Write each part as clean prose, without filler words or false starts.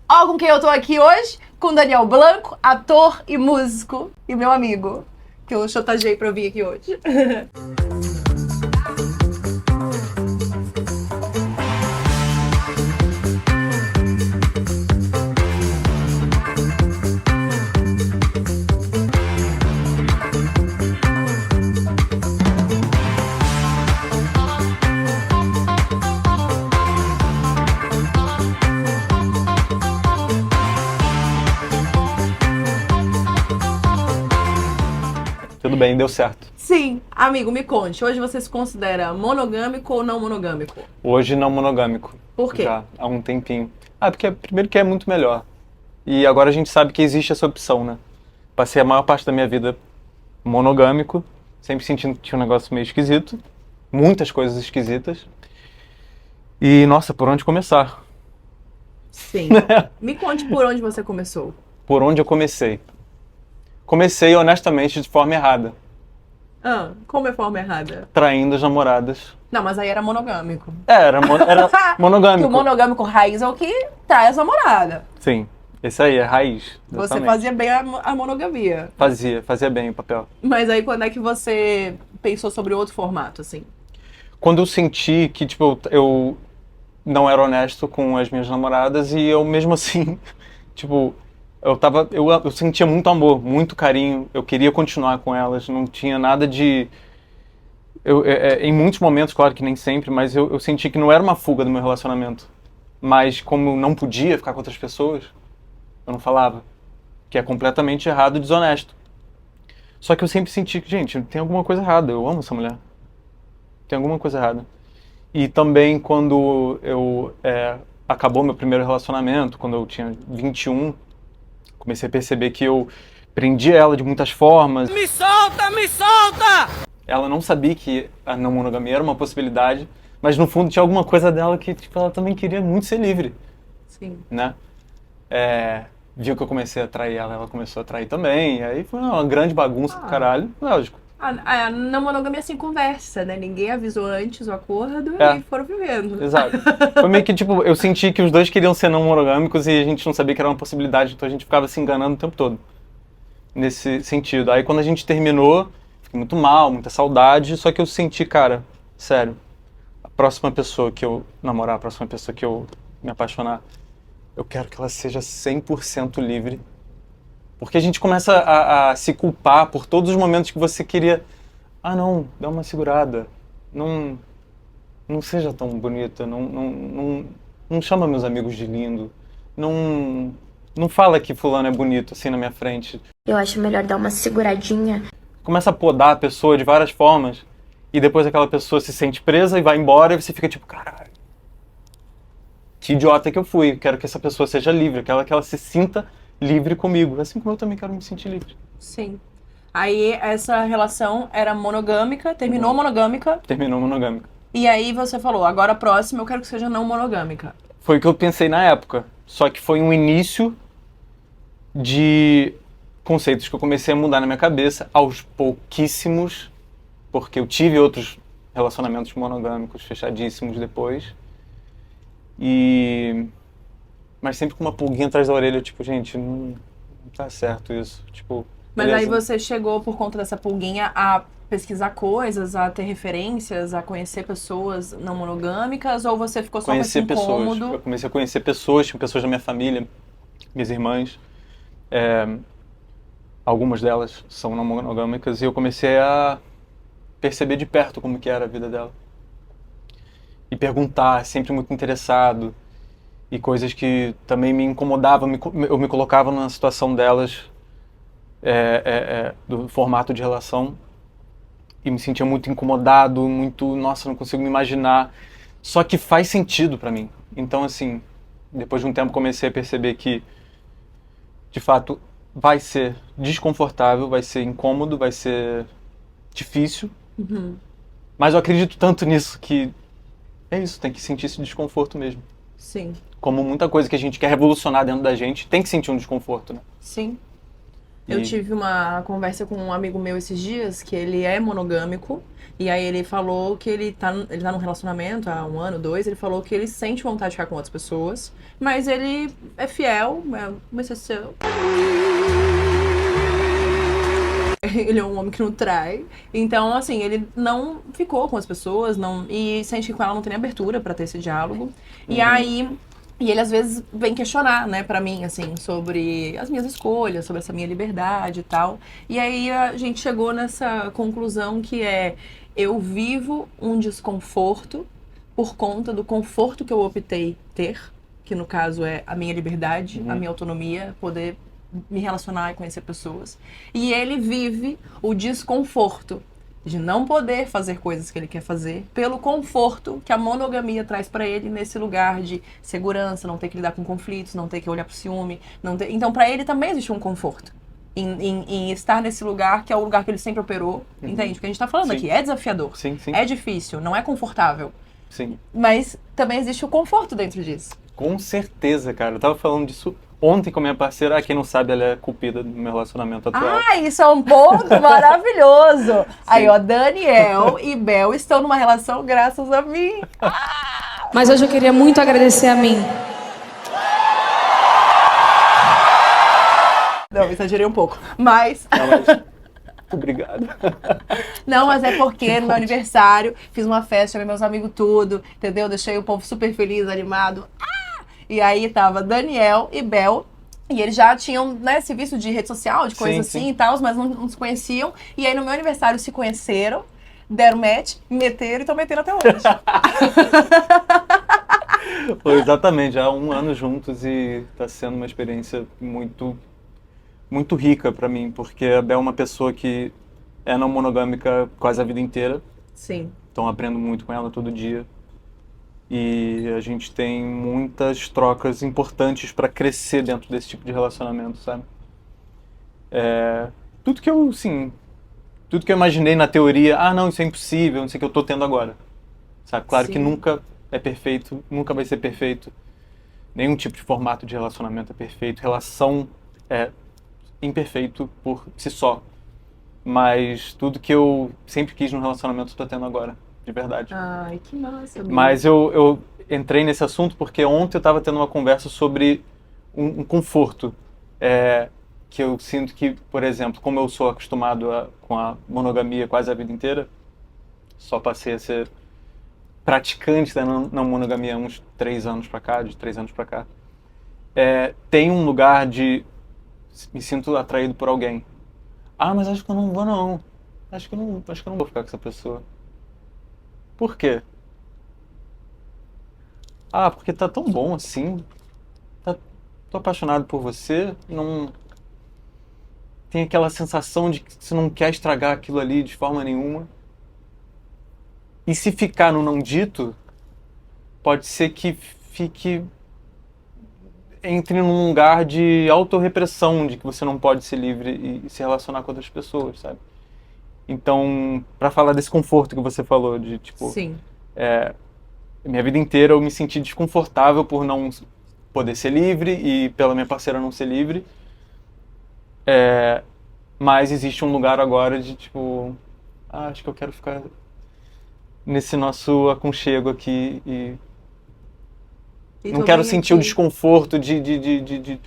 Ó, com quem eu tô aqui hoje? Com Daniel Blanco, ator e músico, e meu amigo, que eu chantageei pra vir aqui hoje. Tudo bem, deu certo. Sim, amigo, me conte, hoje você se considera monogâmico ou não monogâmico? Hoje não monogâmico. Por quê? Já há um tempinho. Porque primeiro que é muito melhor. E agora a gente sabe que existe essa opção, né? Passei a maior parte da minha vida monogâmico, sempre sentindo que tinha um negócio meio esquisito. Muitas coisas esquisitas. E, nossa, por onde começar? Sim. Me conte por onde você começou. Por onde eu comecei? Comecei, honestamente, de forma errada. Como é forma errada? Traindo as namoradas. Não, mas aí era monogâmico. Era Que monogâmico. o monogâmico raiz é o que trai as namoradas. Sim, esse aí é raiz. Você Exatamente. fazia bem a monogamia. Fazia bem o papel. Mas aí quando é que você pensou sobre outro formato, assim? Quando eu senti que, tipo, eu não era honesto com as minhas namoradas e eu mesmo assim, tipo, eu sentia muito amor, muito carinho, eu queria continuar com elas, não tinha nada de... em muitos momentos, claro que nem sempre, mas eu senti que não era uma fuga do meu relacionamento. Mas como eu não podia ficar com outras pessoas, eu não falava. Que é completamente errado e desonesto. Só que eu sempre senti que, gente, tem alguma coisa errada, eu amo essa mulher. Tem alguma coisa errada. E também quando acabou meu primeiro relacionamento, quando eu tinha 21, comecei a perceber que eu prendia ela de muitas formas. Me solta, me solta! Ela não sabia que a não monogamia era uma possibilidade, mas no fundo tinha alguma coisa dela que tipo, ela também queria muito ser livre, Sim. né? Viu que eu comecei a trair ela, ela começou a trair também, e aí foi uma grande bagunça do caralho, lógico. A não monogamia é sem conversa, né? Ninguém avisou antes o acordo É. e foram vivendo. Exato. Foi meio que, tipo, eu senti que os dois queriam ser não monogâmicos e a gente não sabia que era uma possibilidade, então a gente ficava se enganando o tempo todo. Nesse sentido. Aí quando a gente terminou, fiquei muito mal, muita saudade, só que eu senti, cara, sério, a próxima pessoa que eu namorar, a próxima pessoa que eu me apaixonar, eu quero que ela seja 100% livre. Porque a gente começa a se culpar por todos os momentos que você queria, não, dá uma segurada, não seja tão bonita, não chama meus amigos de lindo, não fala que fulano é bonito assim na minha frente. Eu acho melhor dar uma seguradinha. Começa a podar a pessoa de várias formas e depois aquela pessoa se sente presa e vai embora e você fica tipo, caralho, que idiota que eu fui, quero que essa pessoa seja livre, quero que ela se sinta livre comigo, assim como eu também quero me sentir livre. Sim. Aí essa relação era monogâmica, terminou monogâmica, Terminou monogâmica. e aí você falou, agora a próxima eu quero que seja não monogâmica. Foi o que eu pensei na época, só que foi um início de conceitos que eu comecei a mudar na minha cabeça aos pouquíssimos, porque eu tive outros relacionamentos monogâmicos fechadíssimos depois, mas sempre com uma pulguinha atrás da orelha, tipo, gente, não tá certo isso, tipo... Mas beleza. aí você chegou, por conta dessa pulguinha, a pesquisar coisas, a ter referências, a conhecer pessoas não monogâmicas, ou você ficou só com esse Conhecer pessoas. incômodo? Eu comecei a conhecer pessoas, tinha pessoas da minha família, minhas irmãs, algumas delas são não monogâmicas, e eu comecei a perceber de perto como que era a vida dela. E perguntar, sempre muito interessado, e coisas que também me incomodavam, eu me colocava na situação delas, do formato de relação, e me sentia muito incomodado, nossa, não consigo me imaginar. Só que faz sentido pra mim. Então, assim, depois de um tempo comecei a perceber que, de fato, vai ser desconfortável, vai ser incômodo, vai ser difícil. Uhum. Mas eu acredito tanto nisso que é isso, tem que sentir esse desconforto mesmo. Sim. Como muita coisa que a gente quer revolucionar dentro da gente, tem que sentir um desconforto, né? Sim. Eu tive uma conversa com um amigo meu esses dias, que ele é monogâmico, e aí ele falou que ele tá num relacionamento há 1 ano, 2, ele falou que ele sente vontade de ficar com outras pessoas, mas ele é fiel, é uma exceção. Ele é um homem que não trai. Então, assim, ele não ficou com as pessoas, não, e sente que com ela não tem nem abertura pra ter esse diálogo. E aí... E ele, às vezes, vem questionar, né, pra mim, assim, sobre as minhas escolhas, sobre essa minha liberdade e tal. E aí a gente chegou nessa conclusão que eu vivo um desconforto por conta do conforto que eu optei ter, que no caso é a minha liberdade, a minha autonomia, poder me relacionar e conhecer pessoas. E ele vive o desconforto de não poder fazer coisas que ele quer fazer, pelo conforto que a monogamia traz pra ele nesse lugar de segurança, não ter que lidar com conflitos, não ter que olhar pro ciúme, não ter... Então, pra ele também existe um conforto em estar nesse lugar que é o lugar que ele sempre operou, entende? Porque a gente tá falando aqui, é desafiador, é difícil, não é confortável, mas também existe o conforto dentro disso. Com certeza, cara. Eu tava falando disso ontem com a minha parceira. Quem não sabe, ela é culpada do meu relacionamento atual. Ah, isso é um ponto maravilhoso. Aí, ó, Daniel e Bel estão numa relação graças a mim. Mas hoje eu queria muito agradecer a mim. Não, exagerei um pouco. Mas... Obrigado. Não, mas é porque no meu aniversário fiz uma festa, chamei meus amigos tudo, entendeu? Deixei o povo super feliz, animado. E aí tava Daniel e Bel, e eles já tinham, né, se visto de rede social, de coisa assim e tal, mas não se conheciam. E aí no meu aniversário se conheceram, deram match, meteram e estão metendo até hoje. Exatamente, já há 1 ano juntos e tá sendo uma experiência muito, muito rica pra mim, porque a Bel é uma pessoa que é não monogâmica quase a vida inteira. Sim. Então aprendo muito com ela todo dia. E a gente tem muitas trocas importantes para crescer dentro desse tipo de relacionamento, sabe? Tudo que eu imaginei na teoria, não, isso é impossível, não sei o que eu tô tendo agora. Sabe? Claro que nunca é perfeito, nunca vai ser perfeito. Nenhum tipo de formato de relacionamento é perfeito. Relação é imperfeito por si só. Mas tudo que eu sempre quis num relacionamento eu tô tendo agora. De verdade. Ai, que massa. Amigo. Mas eu entrei nesse assunto porque ontem eu estava tendo uma conversa sobre um conforto que eu sinto que, por exemplo, como eu sou acostumado com a monogamia quase a vida inteira, só passei a ser praticante da não monogamia uns 3 anos pra cá, de 3 anos pra cá, tem um lugar de me sinto atraído por alguém. Mas acho que eu não vou não. Acho que eu não vou ficar com essa pessoa. Por quê? Porque tá tão bom assim. Tô apaixonado por você. Não tem aquela sensação de que você não quer estragar aquilo ali de forma nenhuma. E se ficar no não dito, pode ser que entre num lugar de autorrepressão, de que você não pode ser livre e se relacionar com outras pessoas, sabe? Então, para falar desse conforto que você falou, de tipo... Sim. Minha vida inteira eu me senti desconfortável por não poder ser livre e pela minha parceira não ser livre. Mas existe um lugar agora de tipo... acho que eu quero ficar nesse nosso aconchego aqui e não quero sentir o desconforto de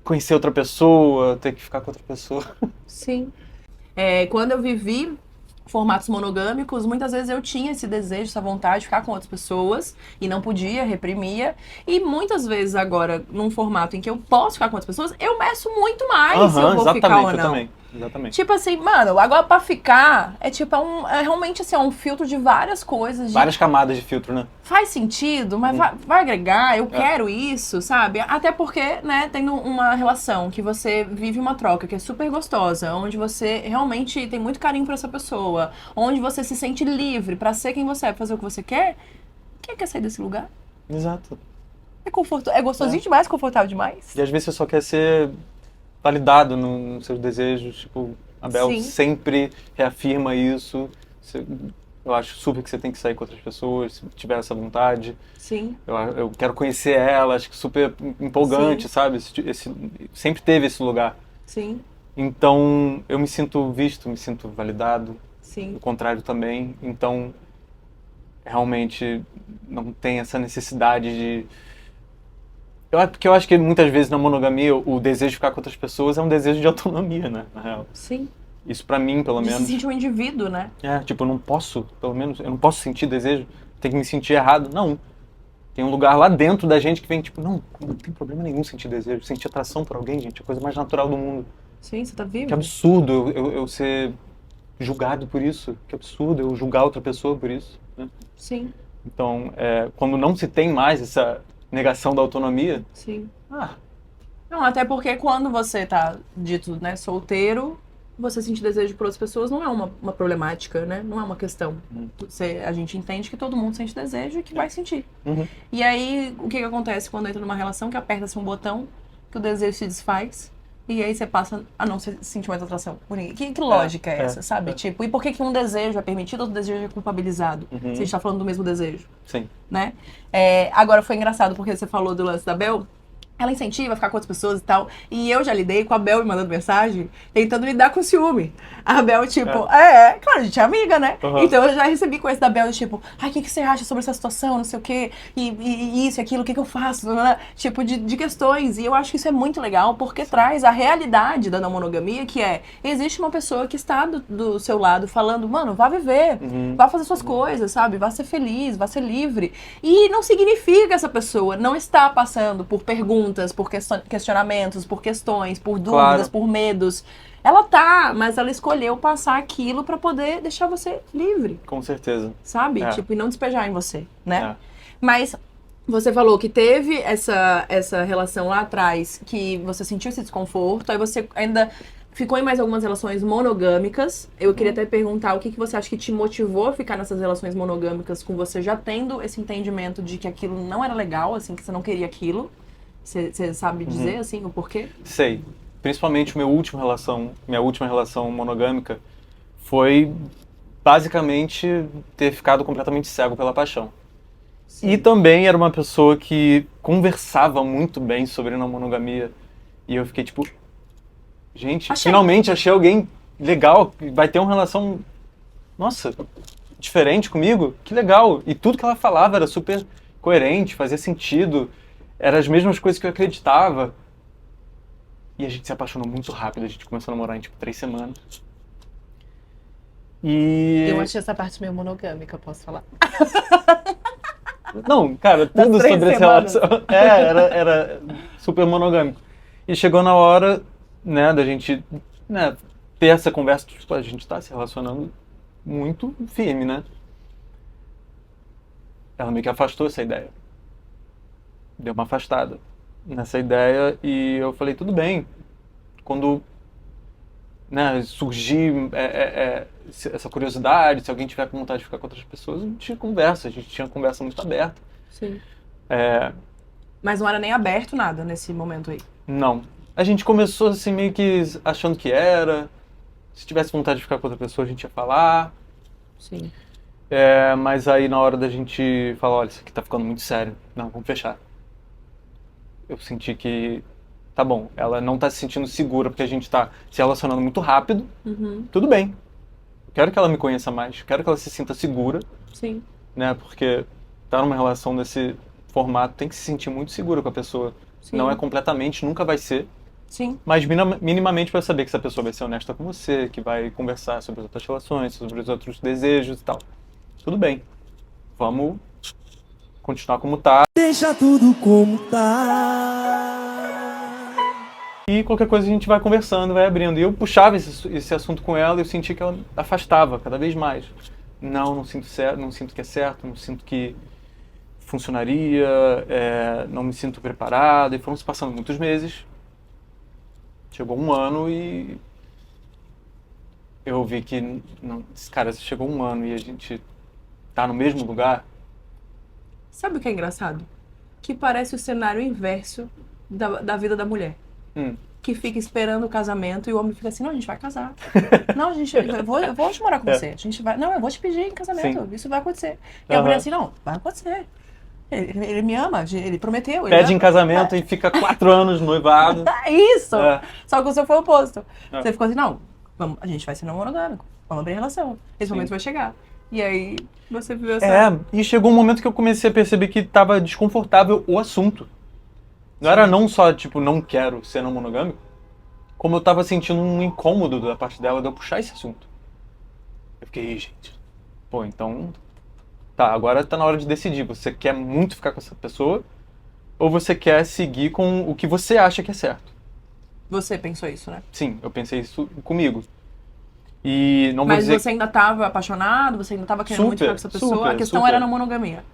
conhecer outra pessoa, ter que ficar com outra pessoa. Sim. Quando eu vivi formatos monogâmicos, muitas vezes eu tinha esse desejo, essa vontade de ficar com outras pessoas e não podia, reprimia. E muitas vezes agora, num formato em que eu posso ficar com outras pessoas, eu meço muito mais se eu vou ficar ou não. Também. Exatamente. Tipo assim, mano, agora pra ficar, tipo, realmente assim, um filtro de várias coisas. Várias camadas de filtro, né? Faz sentido, mas vai agregar, eu quero isso, sabe? Até porque, né, tendo uma relação que você vive uma troca que é super gostosa, onde você realmente tem muito carinho por essa pessoa, onde você se sente livre pra ser quem você é, pra fazer o que você quer, quem quer sair desse lugar? Exato. É gostosinho demais, confortável demais. E às vezes você só quer ser validado nos seus desejos, tipo, a Bel sempre reafirma isso. Eu acho super que você tem que sair com outras pessoas, se tiver essa vontade. Sim. Eu quero conhecer ela, acho que super empolgante, sabe? Sempre teve esse lugar Sim, Então, eu me sinto visto, me sinto validado. sim. O contrário também. Então, realmente, não tem essa necessidade de... Porque eu acho que muitas vezes na monogamia, o desejo de ficar com outras pessoas é um desejo de autonomia, né? Na real. Sim. Isso pra mim, pelo De menos. se sentir um indivíduo, né? Tipo, eu não posso, pelo menos, eu não posso sentir desejo, tem que me sentir errado. Não. Tem um lugar lá dentro da gente que vem, tipo, não tem problema nenhum sentir desejo. Sentir atração por alguém, gente, é a coisa mais natural do mundo. Sim, você tá vivo. Que absurdo eu ser julgado por isso. Que absurdo eu julgar outra pessoa por isso, né? Sim, Então, quando não se tem mais essa negação da autonomia, sim. ah, Não, até porque quando você tá dito, né, solteiro, você sentir desejo por outras pessoas não é uma problemática, né? Não é uma questão. A gente entende que todo mundo sente desejo e que vai sentir. uhum. E aí, o que acontece quando entra numa relação que aperta-se um botão, que o desejo se desfaz, e aí você passa a não sentir mais atração por ninguém. Que lógica é essa, sabe? Tipo, e por que um desejo é permitido, outro desejo é culpabilizado? Se a gente tá falando do mesmo desejo, Sim. né? Agora, foi engraçado porque você falou do lance da Bel. Ela incentiva a ficar com outras pessoas e tal. E eu já lidei com a Bel me mandando mensagem, tentando lidar com o ciúme. A Bel, tipo, claro, a gente é amiga, né? Uhum. Então eu já recebi coisa da Bel, tipo, ai, o que você acha sobre essa situação, não sei o quê, e isso e aquilo, o que eu faço? Tipo, de questões. E eu acho que isso é muito legal, porque traz a realidade da não monogamia, que existe uma pessoa que está do seu lado falando, mano, vá viver, vá fazer suas coisas, sabe? Vá ser feliz, vá ser livre. E não significa que essa pessoa não está passando por perguntas, por questionamentos, por questões, por dúvidas, Claro. por medos. Ela tá, mas ela escolheu passar aquilo pra poder deixar você livre, Com certeza. sabe? Tipo, e não despejar em você, né? É. Mas você falou que teve essa relação lá atrás que você sentiu esse desconforto, aí você ainda ficou em mais algumas relações monogâmicas. Eu queria até perguntar o que você acha que te motivou a ficar nessas relações monogâmicas com você já tendo esse entendimento de que aquilo não era legal, assim, que você não queria aquilo. Você sabe dizer, assim, o porquê? Sei. Principalmente minha última relação monogâmica foi basicamente ter ficado completamente cego pela paixão. E também era uma pessoa que conversava muito bem sobre não monogamia. E eu fiquei tipo, gente, finalmente achei alguém legal, que vai ter uma relação, nossa, diferente comigo, que legal. E tudo que ela falava era super coerente, fazia sentido, eram as mesmas coisas que eu acreditava. E a gente se apaixonou muito rápido, a gente começou a namorar em tipo 3 semanas. E... Eu achei essa parte meio monogâmica, posso falar? Não, cara, tudo Das 3 sobre essa semanas. relação era super monogâmico. E chegou na hora, né, da gente, né, ter essa conversa, tipo, a gente tá se relacionando muito firme, né? Ela meio que afastou essa ideia. Deu uma afastada nessa ideia e eu falei, tudo bem. Quando, né, surgir essa curiosidade, se alguém tiver com vontade de ficar com outras pessoas, a gente conversa, a gente tinha uma conversa muito aberta. Sim. Mas não era nem aberto nada nesse momento aí. Não. A gente começou assim meio que achando que era. Se tivesse vontade de ficar com outra pessoa, a gente ia falar. Sim. Mas aí na hora da gente falar, olha, isso aqui tá ficando muito sério. Não, vamos fechar. Eu senti que, tá bom, ela não tá se sentindo segura porque a gente tá se relacionando muito rápido. Tudo bem. Eu quero que ela me conheça mais, quero que ela se sinta segura. Sim. Né? Porque tá numa relação desse formato, tem que se sentir muito segura com a pessoa. Sim. Não é completamente, nunca vai ser. Sim. Mas minimamente para saber que essa pessoa vai ser honesta com você, que vai conversar sobre as outras relações, sobre os outros desejos e tal. Tudo bem. Vamos continuar como tá. Deixa tudo como tá. E qualquer coisa a gente vai conversando, vai abrindo. E eu puxava esse assunto com ela e eu senti que ela afastava cada vez mais. Não sinto certo, não sinto que é certo, não sinto que funcionaria, não me sinto preparado. E foram se passando muitos meses. Chegou 1 ano e eu vi que, não, cara, chegou 1 ano e a gente tá no mesmo lugar. Sabe o que é engraçado? Que parece o cenário inverso da vida da mulher. Que fica esperando o casamento e o homem fica assim, não, a gente vai casar. Não, eu vou morar com você. A gente vai, não, eu vou te pedir em casamento. Sim. Isso vai acontecer. E a mulher assim, não, vai acontecer. Ele me ama, ele prometeu. Ele Pede em ama. casamento e fica 4 anos noivado. Isso! É. Só que o seu foi o oposto. É. Você ficou assim, não, a gente vai ser não monogâmico. Vamos abrir relação. Esse momento vai chegar. E aí, você viveu essa... E chegou um momento que eu comecei a perceber que tava desconfortável o assunto. Não era não só, tipo, não quero ser não monogâmico, como eu tava sentindo um incômodo da parte dela de eu puxar esse assunto. Eu fiquei, gente, pô, então... Tá, agora tá na hora de decidir. Você quer muito ficar com essa pessoa ou você quer seguir com o que você acha que é certo? Você pensou isso, né? Sim, eu pensei isso comigo. E não vou Mas dizer... você ainda tava apaixonado? Você ainda tava querendo muito ficar com essa pessoa? A questão era na monogamia.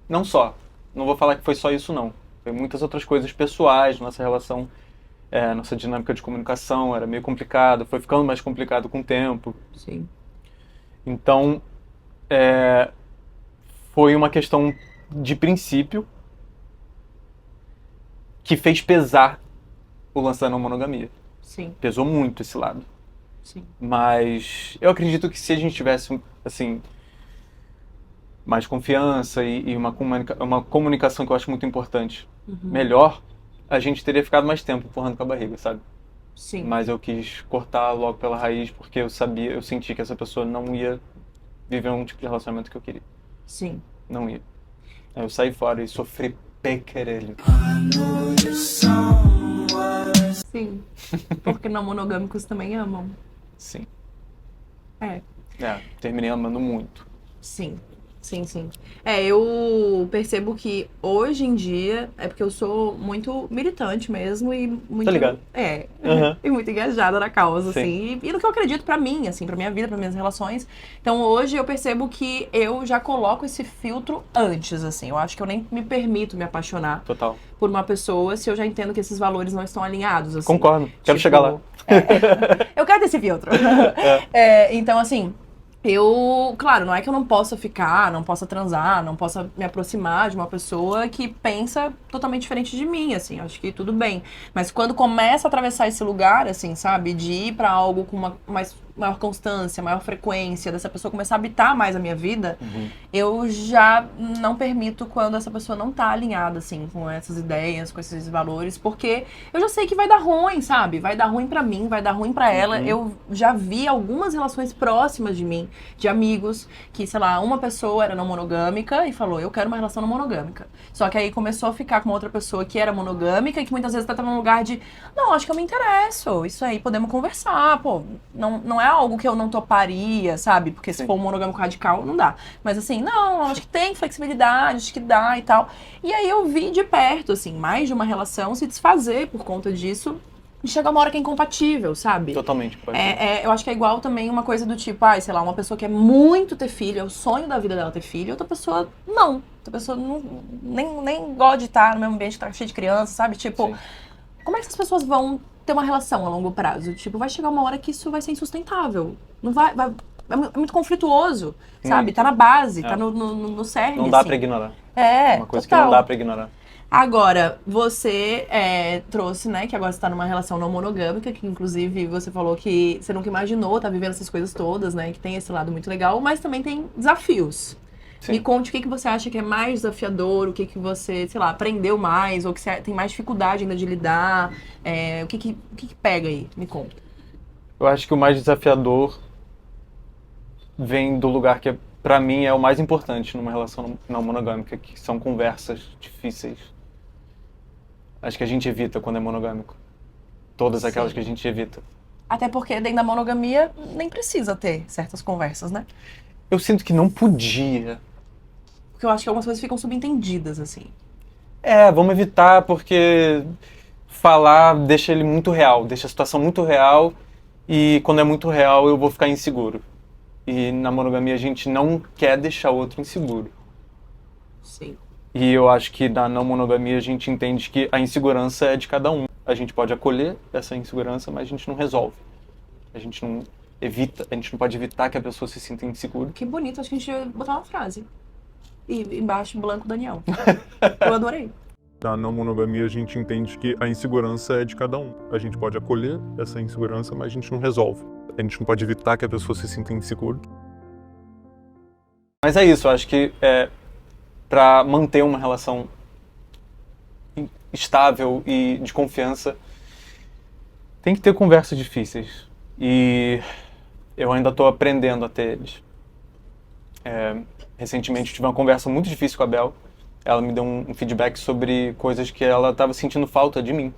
Não só. Não vou falar que foi só isso, não. Foi muitas outras coisas pessoais, nossa relação, nossa dinâmica de comunicação era meio complicada, foi ficando mais complicado com o tempo. Sim. Então, foi uma questão de princípio que fez pesar o lance da não monogamia. Sim, Pesou muito esse lado. sim. Mas eu acredito que se a gente tivesse, assim, mais confiança e uma comunicação que eu acho muito importante, melhor, a gente teria ficado mais tempo empurrando com a barriga, sabe? Sim. Mas eu quis cortar logo pela raiz porque eu senti que essa pessoa não ia viver um tipo de relacionamento que eu queria. Sim. Não ia. Aí eu saí fora e sofri pequerelho. Sim. Porque não monogâmicos também amam. Sim. É. Terminei amando muito. Sim. Sim, sim. Eu percebo que hoje em dia, é porque eu sou muito militante mesmo e muito... Tô ligado. Uhum. E muito engajada na causa, Sim. assim. E no que eu acredito pra mim, assim, pra minha vida, pra minhas relações. Então hoje eu percebo que eu já coloco esse filtro antes, assim. Eu acho que eu nem me permito me apaixonar Total. por uma pessoa se eu já entendo que esses valores não estão alinhados, assim. Concordo. Quero chegar lá. Eu quero desse filtro. Então, assim... claro, não é que eu não possa ficar, não possa transar, não possa me aproximar de uma pessoa que pensa totalmente diferente de mim, assim, acho que tudo bem. Mas quando começa a atravessar esse lugar, assim, sabe, de ir pra algo com uma maior constância, maior frequência, dessa pessoa começar a habitar mais a minha vida, eu já não permito quando essa pessoa não tá alinhada, assim, com essas ideias, com esses valores, porque eu já sei que vai dar ruim, sabe? Vai dar ruim pra mim, vai dar ruim pra ela. Eu já vi algumas relações próximas de mim, de amigos, que, sei lá, uma pessoa era não monogâmica e falou, eu quero uma relação não monogâmica. Só que aí começou a ficar com uma outra pessoa que era monogâmica e que muitas vezes tá num lugar de, não, acho que eu me interesso, isso aí, podemos conversar, pô, não é algo que eu não toparia, sabe? Porque se for um monogâmico radical, não dá. Mas assim, não, acho que tem flexibilidade, acho que dá e tal. E aí eu vi de perto, assim, mais de uma relação se desfazer por conta disso. E chega uma hora que é incompatível, sabe? Totalmente. Eu acho que é igual também uma coisa do tipo, sei lá, uma pessoa que quer muito ter filho, é o sonho da vida dela ter filho, outra pessoa não. Outra pessoa nem gosta de estar no mesmo ambiente que tá cheio de criança, sabe? Tipo, Sim. como é que essas pessoas vão ter uma relação a longo prazo? Tipo, vai chegar uma hora que isso vai ser insustentável. Não é muito conflituoso, sabe? Tá na base, tá no cerne, Não dá assim. pra ignorar. Uma coisa que não dá pra ignorar. Agora, você trouxe, né, que agora você tá numa relação não monogâmica, que inclusive você falou que você nunca imaginou tá vivendo essas coisas todas, né, que tem esse lado muito legal, mas também tem desafios. Sim. Me conte o que você acha que é mais desafiador, o que você, sei lá, aprendeu mais, ou que você tem mais dificuldade ainda de lidar, o que pega aí? Me conta. Eu acho que o mais desafiador vem do lugar que, pra mim, é o mais importante numa relação não monogâmica, que são conversas difíceis. Acho que a gente evita quando é monogâmico. Todas aquelas que a gente evita. Até porque dentro da monogamia nem precisa ter certas conversas, né? Eu sinto que não podia. Porque eu acho que algumas coisas ficam subentendidas, assim. Vamos evitar porque falar deixa ele muito real, deixa a situação muito real e quando é muito real eu vou ficar inseguro. E na monogamia a gente não quer deixar o outro inseguro. Sim. E eu acho que na não monogamia a gente entende que a insegurança é de cada um. A gente pode acolher essa insegurança, mas a gente não resolve. A gente não evita, a gente não pode evitar que a pessoa se sinta insegura. Que bonito, acho que a gente ia botar uma frase. E embaixo, Blanco Daniel. Eu adorei. Na não monogamia a gente entende que a insegurança é de cada um. A gente pode acolher essa insegurança, mas a gente não resolve. A gente não pode evitar que a pessoa se sinta insegura. Mas é isso, eu acho que pra manter uma relação estável e de confiança, tem que ter conversas difíceis. E eu ainda estou aprendendo a ter eles. Recentemente eu tive uma conversa muito difícil com a Bel. Ela me deu um feedback sobre coisas que ela estava sentindo falta de mim.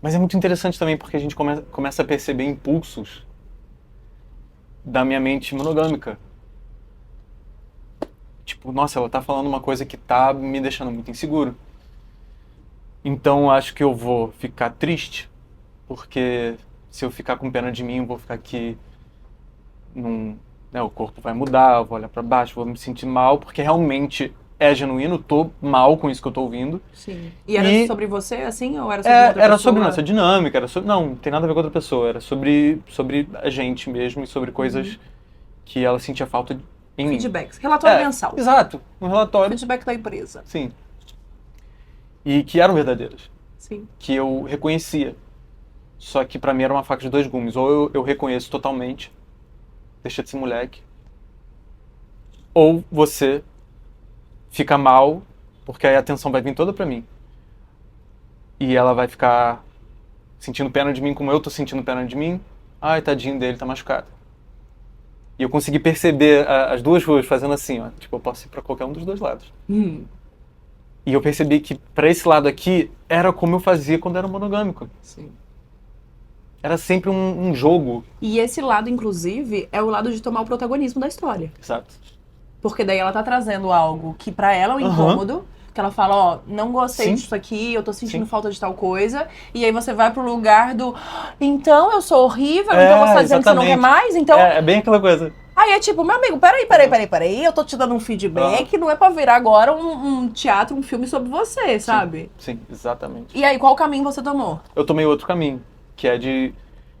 Mas é muito interessante também porque a gente começa a perceber impulsos da minha mente monogâmica. Tipo, nossa, ela tá falando uma coisa que tá me deixando muito inseguro. Então acho que eu vou ficar triste, porque se eu ficar com pena de mim, eu vou ficar aqui o corpo vai mudar, eu vou olhar pra baixo, vou me sentir mal, porque realmente é genuíno, tô mal com isso que eu tô ouvindo. Sim. E era sobre você, assim, ou era sobre outra pessoa? Era sobre nossa dinâmica, não tem nada a ver com outra pessoa, era sobre a gente mesmo e sobre coisas que ela sentia falta em mim. Feedbacks. Relatório mensal. Exato, um relatório. Feedback da empresa. Sim. E que eram verdadeiras. Sim. Que eu reconhecia. Só que pra mim era uma faca de dois gumes. Ou eu reconheço totalmente, deixa de ser moleque. Ou você fica mal, porque aí a atenção vai vir toda pra mim. E ela vai ficar sentindo pena de mim como eu tô sentindo pena de mim. Ai, tadinho dele, tá machucado. E eu consegui perceber as duas ruas fazendo assim, ó. Tipo, eu posso ir pra qualquer um dos dois lados. E eu percebi que pra esse lado aqui, era como eu fazia quando era monogâmico. Sim. Era sempre um jogo. E esse lado, inclusive, é o lado de tomar o protagonismo da história. Exato. Porque daí ela tá trazendo algo que pra ela é um incômodo, que ela fala, ó, não gostei disso aqui, eu tô sentindo falta de tal coisa, e aí você vai pro lugar do, então eu sou horrível, então você tá dizendo que você não quer mais, então... É bem aquela coisa. Aí é tipo, meu amigo, peraí, eu tô te dando um feedback, não é pra virar agora um teatro, um filme sobre você, sabe? Sim, exatamente. E aí, qual caminho você tomou? Eu tomei outro caminho, que é de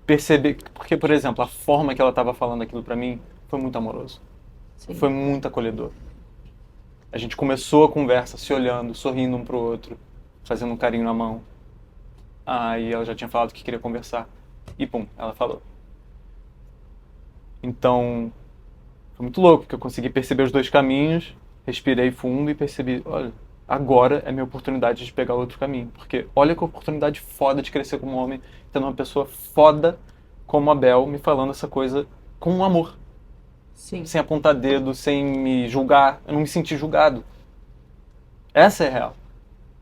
perceber, porque, por exemplo, a forma que ela tava falando aquilo pra mim foi muito amoroso. Sim. Foi muito acolhedor. A gente começou a conversa se olhando, sorrindo um pro outro, fazendo um carinho na mão. Aí ela já tinha falado que queria conversar. E pum, ela falou. Então, foi muito louco, porque eu consegui perceber os dois caminhos, respirei fundo e percebi, olha, agora é minha oportunidade de pegar outro caminho. Porque olha que oportunidade foda de crescer como homem, tendo uma pessoa foda como a Bel me falando essa coisa com amor. Sim. Sem apontar dedo, sem me julgar. Eu não me senti julgado. Essa é a real.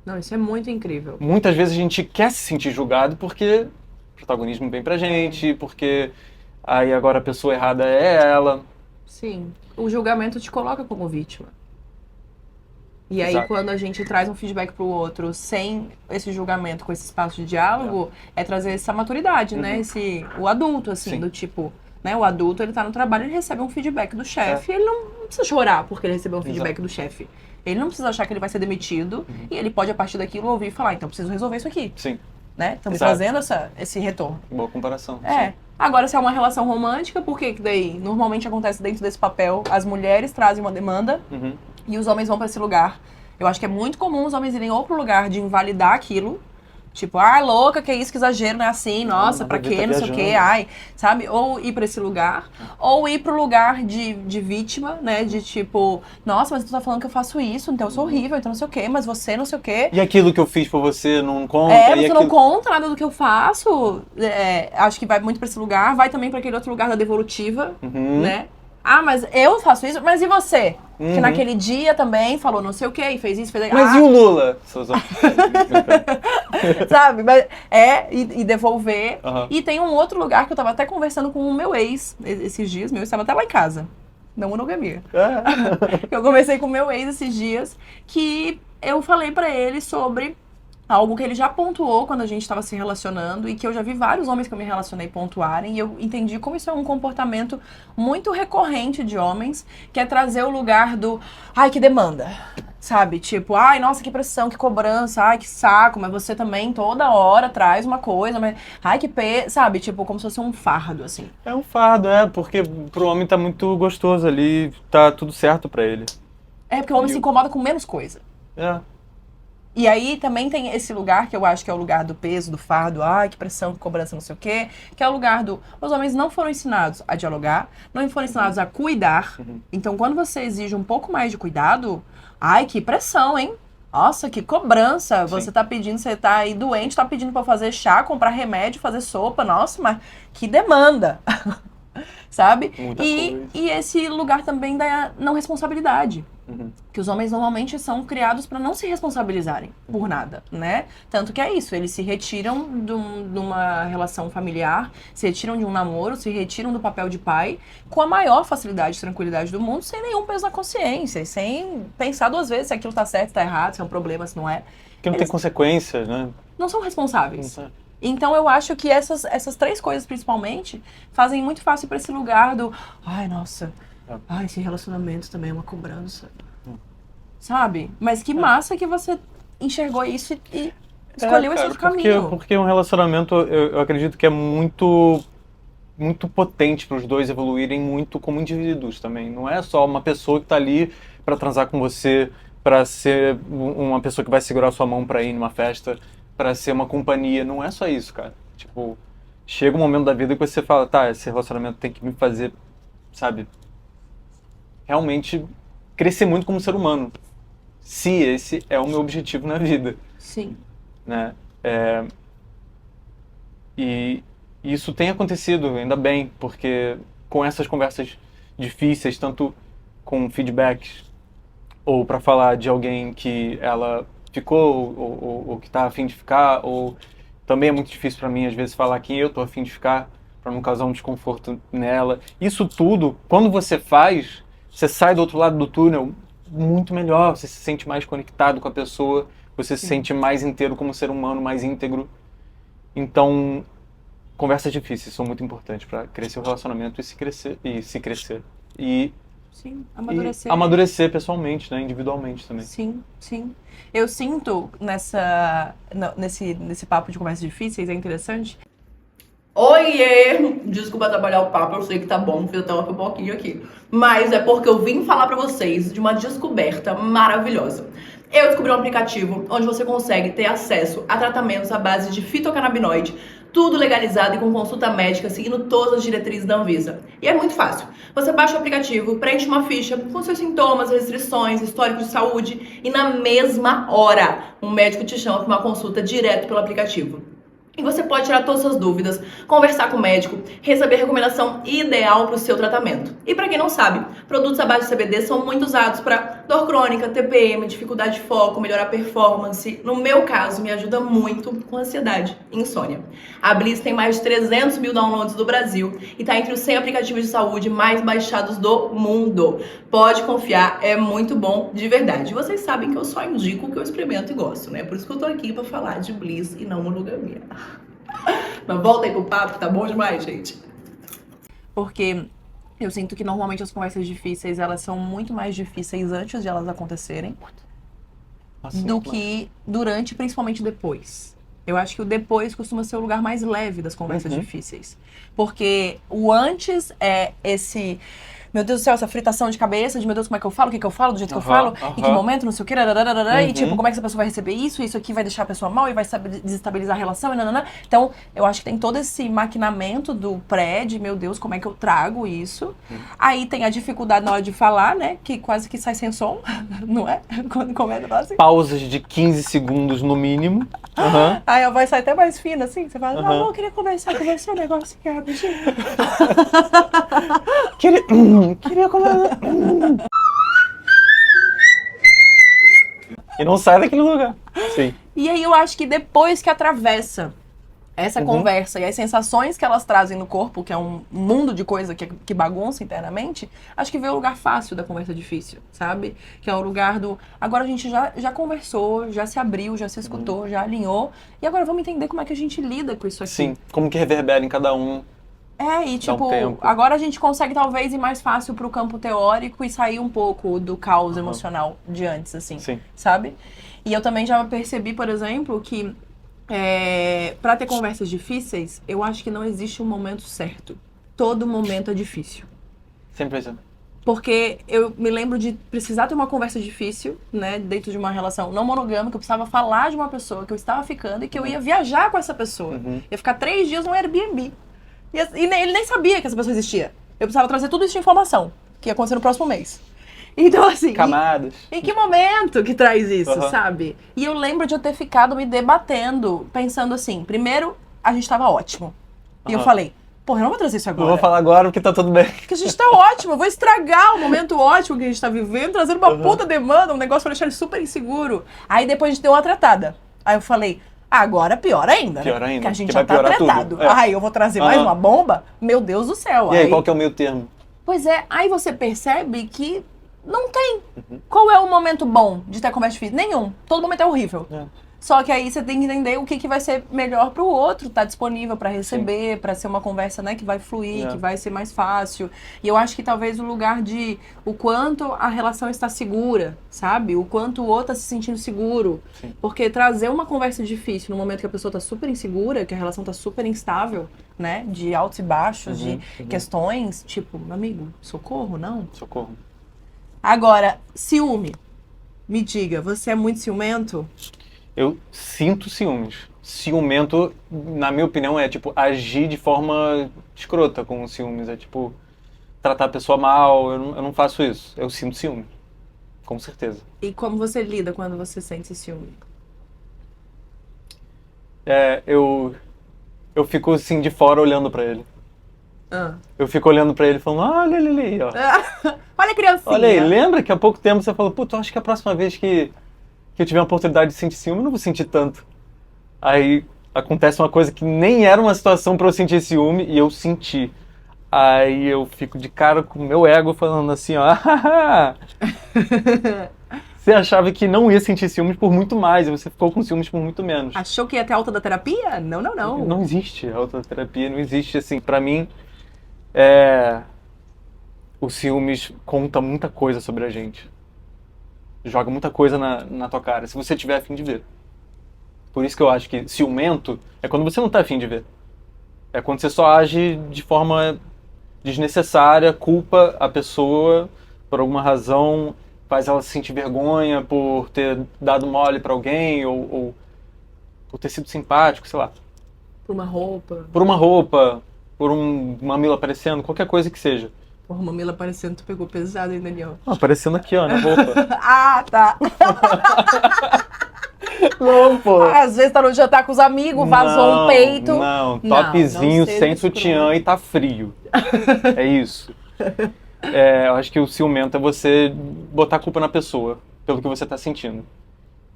Não, isso é muito incrível. Muitas vezes a gente quer se sentir julgado porque o protagonismo vem pra gente, porque aí agora a pessoa errada é ela. Sim. O julgamento te coloca como vítima. E aí, Exato. quando a gente traz um feedback pro outro sem esse julgamento, com esse espaço de diálogo, é trazer essa maturidade, né? O adulto, assim, Sim. do tipo... Né, o adulto, ele tá no trabalho, ele recebe um feedback do chefe, ele não precisa chorar porque ele recebeu um feedback do chefe. Ele não precisa achar que ele vai ser demitido e ele pode, a partir daquilo, ouvir e falar, então preciso resolver isso aqui. Sim. Né? Estão me Exato. trazendo esse retorno. Boa comparação. É. Sim. Agora, se é uma relação romântica, por que daí? Normalmente acontece dentro desse papel, as mulheres trazem uma demanda e os homens vão pra esse lugar. Eu acho que é muito comum os homens irem ou pro lugar de invalidar aquilo, tipo, louca, que isso, que exagero, não é assim, nossa, pra quê, não sei o quê, sabe? Ou ir pra esse lugar, ou ir pro lugar de vítima, né, de tipo, nossa, mas tu tá falando que eu faço isso, então eu sou horrível, então não sei o quê, mas você não sei o quê. E aquilo que eu fiz por você não conta? Você não conta nada do que eu faço, acho que vai muito pra esse lugar, vai também pra aquele outro lugar da devolutiva, né? Mas eu faço isso, mas e você? Que naquele dia também falou não sei o quê, e fez isso, fez aquilo. Mas e o Lula? Sabe? E devolver. E tem um outro lugar que eu tava até conversando com o meu ex esses dias. Meu ex estava até lá em casa. Não monogamia. Eu conversei com o meu ex esses dias, que eu falei pra ele sobre algo que ele já pontuou quando a gente estava se relacionando e que eu já vi vários homens que eu me relacionei pontuarem, e eu entendi como isso é um comportamento muito recorrente de homens, que é trazer o lugar do que demanda, sabe? Tipo, nossa, que pressão, que cobrança, que saco, mas você também toda hora traz uma coisa, mas sabe? Tipo, como se fosse um fardo, assim. É um fardo, porque pro homem tá muito gostoso ali, tá tudo certo pra ele. Porque o homem se incomoda com menos coisa. E aí também tem esse lugar que eu acho que é o lugar do peso, do fardo, ai, que pressão, que cobrança, não sei o quê, que é o lugar do... Os homens não foram ensinados a dialogar, não foram ensinados a cuidar. Então, quando você exige um pouco mais de cuidado, ai, que pressão, hein? Nossa, que cobrança. Você tá pedindo, você tá aí doente, tá pedindo pra fazer chá, comprar remédio, fazer sopa. Nossa, mas que demanda. Sabe? E esse lugar também da não responsabilidade. Que os homens normalmente são criados para não se responsabilizarem por nada, né? Tanto que é isso, eles se retiram de uma relação familiar, se retiram de um namoro, se retiram do papel de pai com a maior facilidade e tranquilidade do mundo, sem nenhum peso na consciência, e sem pensar duas vezes se aquilo tá certo, se tá errado, se é um problema, se não é. Porque não tem consequências, né? Não são responsáveis. Então eu acho que essas três coisas, principalmente, fazem muito fácil para esse lugar do... Ai, nossa... Ai, esse relacionamento também é uma cobrança. Sabe? Mas que massa que você enxergou isso e escolheu esse outro caminho. Porque um relacionamento, eu acredito que é muito potente para os dois evoluírem muito como indivíduos também. Não é só uma pessoa que tá ali para transar com você, para ser uma pessoa que vai segurar sua mão para ir numa festa, para ser uma companhia. Não é só isso, cara. Tipo, chega um momento da vida que você fala, tá, esse relacionamento tem que me fazer, sabe, realmente crescer muito como ser humano. Se esse é o meu objetivo na vida. Sim. Né? E isso tem acontecido, ainda bem, porque com essas conversas difíceis, tanto com feedbacks, ou para falar de alguém que ela ficou, ou que tá a fim de ficar, ou também é muito difícil para mim, às vezes, falar que eu tô a fim de ficar, para não causar um desconforto nela. Isso tudo, quando você faz, você sai do outro lado do túnel muito melhor, você se sente mais conectado com a pessoa, você se sente mais inteiro como ser humano, mais íntegro. Então, conversas difíceis são muito importantes para crescer o relacionamento e se crescer. Sim, amadurecer. E amadurecer pessoalmente, né, individualmente também. Sim, sim. Eu sinto nesse papo de conversas difíceis, é interessante. Oiê! Desculpa trabalhar o papo, eu sei que tá bom, fiz até uma pipoquinha aqui. Mas é porque eu vim falar pra vocês de uma descoberta maravilhosa. Eu descobri um aplicativo onde você consegue ter acesso a tratamentos à base de fitocannabinoide, tudo legalizado e com consulta médica, seguindo todas as diretrizes da Anvisa. E é muito fácil. Você baixa o aplicativo, preenche uma ficha com seus sintomas, restrições, histórico de saúde e na mesma hora um médico te chama para uma consulta direto pelo aplicativo. E você pode tirar todas as suas dúvidas, conversar com o médico, receber a recomendação ideal para o seu tratamento. E para quem não sabe, produtos à base de CBD são muito usados para dor crônica, TPM, dificuldade de foco, melhorar a performance. No meu caso, me ajuda muito com ansiedade e insônia. A Bliss tem mais de 300 mil downloads do Brasil e está entre os 100 aplicativos de saúde mais baixados do mundo. Pode confiar, é muito bom de verdade. Vocês sabem que eu só indico o que eu experimento e gosto, né? Por isso que eu tô aqui para falar de Bliss e não monogamia. Mas volta aí pro papo, tá bom demais, gente. Porque eu sinto que normalmente as conversas difíceis, elas são muito mais difíceis antes de elas acontecerem do que durante, principalmente depois. Eu acho que o depois costuma ser o lugar mais leve das conversas difíceis. Porque o antes é esse... Meu Deus do céu, essa fritação de cabeça, de meu Deus, como é que eu falo, o que que eu falo, do jeito que eu falo, em que momento, não sei o que, e tipo, como é que essa pessoa vai receber isso, isso aqui vai deixar a pessoa mal e vai desestabilizar a relação, e nananã. Então, eu acho que tem todo esse maquinamento do de, meu Deus, como é que eu trago isso. Aí tem a dificuldade na hora de falar, né, que quase que sai sem som, não é? Quando começa, assim. Pausas de 15 segundos no mínimo. Aí a voz sai até mais fina, assim, você fala, não, eu queria conversar com você, um negócio aqui, rapidinho. Queria comer. E não sai daquele lugar. Sim. E aí eu acho que depois que atravessa essa conversa e as sensações que elas trazem no corpo, que é um mundo de coisa que bagunça internamente, acho que vem o lugar fácil da conversa difícil, sabe? Que é o lugar do... Agora a gente já conversou, já se abriu, já se escutou, já alinhou. E agora vamos entender como é que a gente lida com isso aqui. Sim, como que reverbera em cada um. E tipo, agora a gente consegue talvez ir mais fácil pro campo teórico e sair um pouco do caos emocional de antes, assim, sabe? E eu também já percebi, por exemplo, que pra ter conversas difíceis, eu acho que não existe um momento certo. Todo momento é difícil. Sempre assim. Porque eu me lembro de precisar ter uma conversa difícil, né, dentro de uma relação não monogâmica, eu precisava falar de uma pessoa que eu estava ficando e que eu ia viajar com essa pessoa. Ia ficar 3 dias no Airbnb. Ele nem sabia que essa pessoa existia. Eu precisava trazer tudo isso de informação, que ia acontecer no próximo mês. Então, assim... Camadas. Em que momento que traz isso, Uhum. sabe? E eu lembro de eu ter ficado me debatendo, pensando assim, primeiro, a gente tava ótimo. E eu Uhum. falei, porra, eu não vou trazer isso Não agora. vou falar agora porque tá tudo bem. Porque a gente tá ótimo, eu vou estragar o momento ótimo que a gente tá vivendo, trazendo uma puta demanda, um negócio pra deixar ele super inseguro. Aí depois a gente deu uma tratada. Aí eu falei, agora pior ainda, Pior né? ainda, Que a gente que já vai tá piorar tudo. tratado. É. Aí eu vou trazer mais Aham. uma bomba? Meu Deus do céu. E aí, qual que é o meio termo? Pois é, aí você percebe que não tem. Qual é o momento bom de ter conversa difícil? Nenhum. Todo momento é horrível. É. Só que aí você tem que entender o que vai ser melhor pro outro, tá disponível pra receber, pra ser uma conversa, né, que vai fluir, É. que vai ser mais fácil. E eu acho que talvez o lugar de o quanto a relação está segura, sabe? O quanto o outro tá se sentindo seguro. Sim. Porque trazer uma conversa difícil no momento que a pessoa tá super insegura, que a relação tá super instável, né, de altos e baixos, de questões, tipo, meu amigo, socorro, não? Socorro. Agora, ciúme. Me diga, você é muito ciumento? Eu sinto ciúmes. Ciumento, na minha opinião, é tipo agir de forma escrota com ciúmes. É tipo tratar a pessoa mal. Eu não faço isso. Eu sinto ciúme. Com certeza. E como você lida quando você sente esse ciúme? Eu fico assim de fora olhando pra ele. Ah. Eu fico olhando pra ele falando, olha ele ali, ó. Olha a criancinha. Olha aí, lembra que há pouco tempo você falou, puta, eu acho que a próxima vez que eu tiver a oportunidade de sentir ciúme, eu não vou sentir tanto. Aí acontece uma coisa que nem era uma situação pra eu sentir ciúme e eu senti. Aí eu fico de cara com o meu ego falando assim, ó, você achava que não ia sentir ciúmes por muito mais e você ficou com ciúmes por muito menos. Achou que ia ter alta da terapia? Não, não, não. Não existe autoterapia, não existe assim. Pra mim, o ciúmes conta muita coisa sobre a gente. Joga muita coisa na tua cara, se você tiver a fim de ver. Por isso que eu acho que ciumento é quando você não tá a fim de ver. É quando você só age de forma desnecessária, culpa a pessoa por alguma razão, faz ela se sentir vergonha por ter dado mole pra alguém ou por ter sido simpático, sei lá. Por uma roupa. Por uma roupa, por um mamilo aparecendo, qualquer coisa que seja. Porra, uma mamila aparecendo, tu pegou pesado, hein, Daniel? Aparecendo aqui, ó, na roupa. Ah, tá. Não, pô. Às vezes tá no jantar com os amigos, vazou um peito. Não, Não, topzinho, não seja sem escroto. sutiã e tá frio. É isso. Eu acho que o ciumento é você botar a culpa na pessoa, pelo que você tá sentindo.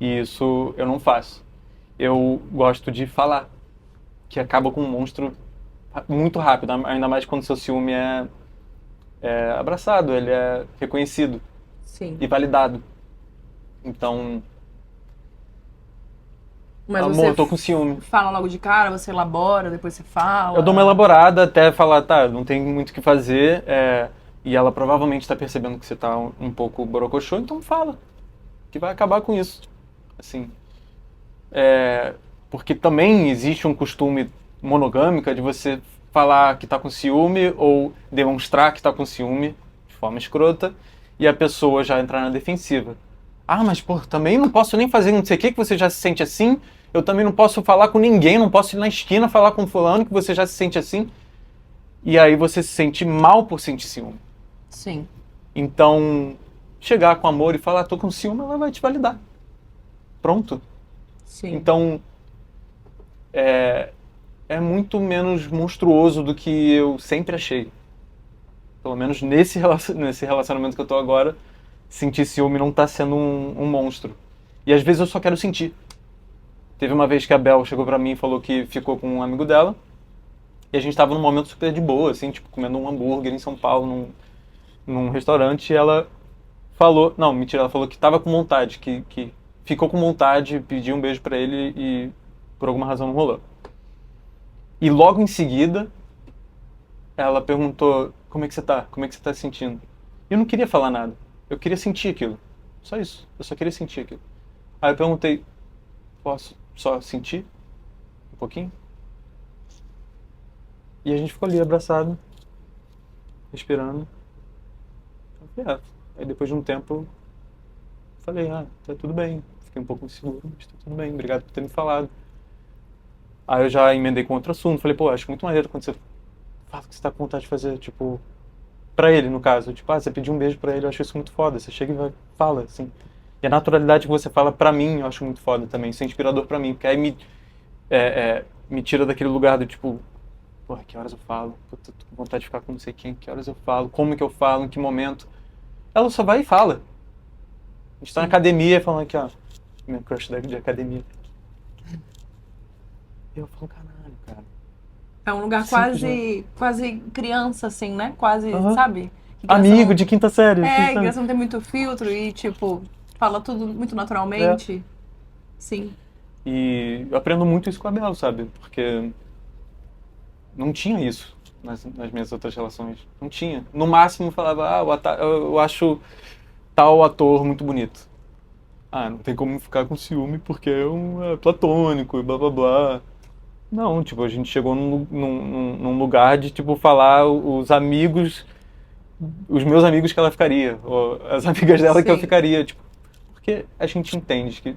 E isso eu não faço. Eu gosto de falar, que acaba com um monstro muito rápido, ainda mais quando seu ciúme é abraçado, ele é reconhecido Sim. e validado. Então, Mas amor, você eu tô com ciúme. fala logo de cara, você elabora, depois você fala. Eu dou uma elaborada até falar, tá, não tem muito o que fazer, e ela provavelmente tá percebendo que você tá um pouco borocochô, então fala, que vai acabar com isso. Assim, porque também existe um costume monogâmico de você falar que tá com ciúme ou demonstrar que tá com ciúme de forma escrota e a pessoa já entrar na defensiva. Ah, mas pô, também não posso nem fazer não sei o que você já se sente assim. Eu também não posso falar com ninguém, não posso ir na esquina falar com fulano que você já se sente assim. E aí você se sente mal por sentir ciúme. Sim. Então, chegar com amor e falar, tô com ciúme, ela vai te validar. Pronto. Sim. Então, é muito menos monstruoso do que eu sempre achei. Pelo menos nesse relacionamento que eu tô agora, sentir ciúme não tá sendo um monstro. E às vezes eu só quero sentir. Teve uma vez que a Bel chegou pra mim e falou que ficou com um amigo dela, e a gente tava num momento super de boa, assim, tipo, comendo um hambúrguer em São Paulo, num restaurante, e ela falou... Não, mentira, ela falou que tava com vontade, que ficou com vontade, pediu um beijo pra ele e por alguma razão não rolou. E logo em seguida, ela perguntou, como é que você tá? Como é que você tá se sentindo? E eu não queria falar nada. Eu queria sentir aquilo. Só isso. Eu só queria sentir aquilo. Aí eu perguntei, posso só sentir? Um pouquinho? E a gente ficou ali abraçado, respirando. Aí depois de um tempo eu falei, tá tudo bem. Fiquei um pouco inseguro, mas tá tudo bem, obrigado por ter me falado. Aí eu já emendei com outro assunto, falei, pô, acho muito maneiro quando você fala o que você tá com vontade de fazer, tipo, pra ele, no caso. Tipo, você pediu um beijo pra ele, eu acho isso muito foda. Você chega e fala, assim. E a naturalidade que você fala pra mim, eu acho muito foda também. Isso é inspirador pra mim, porque aí me tira daquele lugar do tipo, porra, que horas eu falo? Puta, tô com vontade de ficar com não sei quem, que horas eu falo? Como que eu falo? Em que momento? Ela só vai e fala. A gente tá na academia falando aqui, ó, meu crush de academia. E eu falo, caralho, cara. É um lugar Simples, quase criança, assim, né? Quase, Aham. sabe? Que criança Amigo não- de quinta série. É, assim, sabe? criança não tem muito filtro e, tipo, fala tudo muito naturalmente. Sim. E eu aprendo muito isso com a Bel, sabe? Porque não tinha isso nas minhas outras relações. Não tinha. No máximo falava, eu acho tal ator muito bonito. Não tem como ficar com ciúme porque é platônico e blá blá blá. Não, tipo, a gente chegou num lugar de, tipo, falar os amigos, os meus amigos que ela ficaria, ou as amigas dela que eu Sim. ficaria, tipo, porque a gente entende que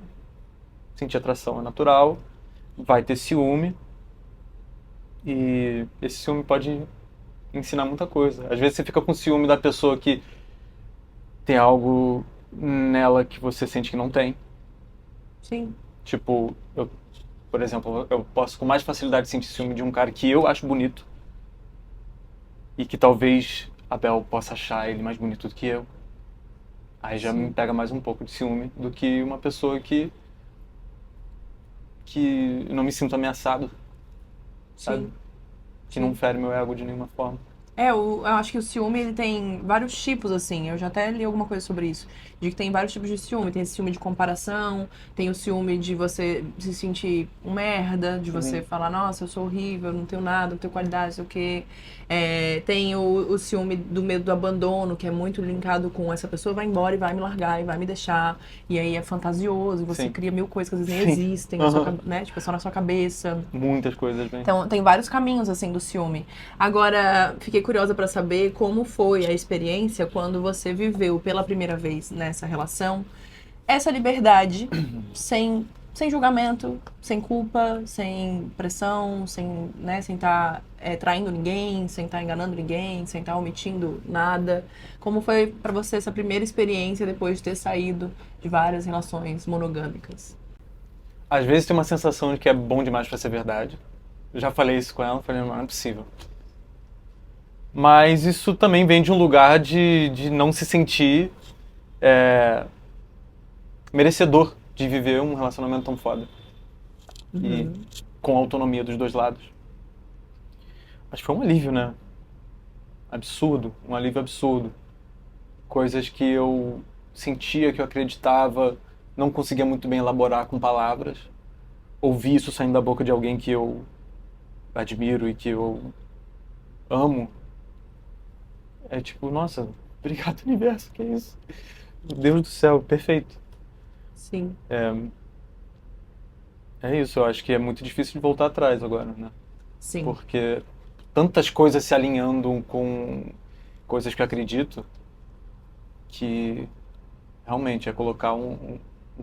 sentir atração é natural, vai ter ciúme, e esse ciúme pode ensinar muita coisa. Às vezes você fica com ciúme da pessoa que tem algo nela que você sente que não tem. Sim. Tipo, por exemplo, eu posso com mais facilidade sentir ciúme de um cara que eu acho bonito e que talvez a Bel possa achar ele mais bonito do que eu. Aí já me pega mais um pouco de ciúme do que uma pessoa que eu não me sinto ameaçado, sabe? Sim. Que não fere meu ego de nenhuma forma. Eu acho que o ciúme, ele tem vários tipos, assim. Eu já até li alguma coisa sobre isso. De que tem vários tipos de ciúme. Tem esse ciúme de comparação, tem o ciúme de você se sentir um merda, de você falar, nossa, eu sou horrível, não tenho nada, não tenho qualidade, não sei o quê. Tem o ciúme do medo do abandono, que é muito linkado com essa pessoa vai embora e vai me largar e vai me deixar. E aí é fantasioso, e você Sim. cria mil coisas que às vezes nem Sim. existem, na sua, né? Tipo, é só na sua cabeça. Muitas coisas, bem. Então, tem vários caminhos, assim, do ciúme. Agora, fiquei curiosa pra saber como foi a experiência quando você viveu pela primeira vez nessa relação essa liberdade sem julgamento, sem culpa, sem pressão, sem estar traindo ninguém, sem estar enganando ninguém, sem estar omitindo nada. Como foi pra você essa primeira experiência depois de ter saído de várias relações monogâmicas? Às vezes tem uma sensação de que é bom demais pra ser verdade. Eu já falei isso com ela, falei, não é possível. Mas isso também vem de um lugar de não se sentir merecedor de viver um relacionamento tão foda. E com autonomia dos dois lados. Mas foi um alívio, né? Absurdo, um alívio absurdo. Coisas que eu sentia, que eu acreditava, não conseguia muito bem elaborar com palavras. Ouvir isso saindo da boca de alguém que eu admiro e que eu amo. É tipo, nossa, obrigado universo, que isso? Deus do céu, perfeito. Sim. É isso, eu acho que é muito difícil de voltar atrás agora, né? Sim. Porque tantas coisas se alinhando com coisas que eu acredito que realmente é colocar um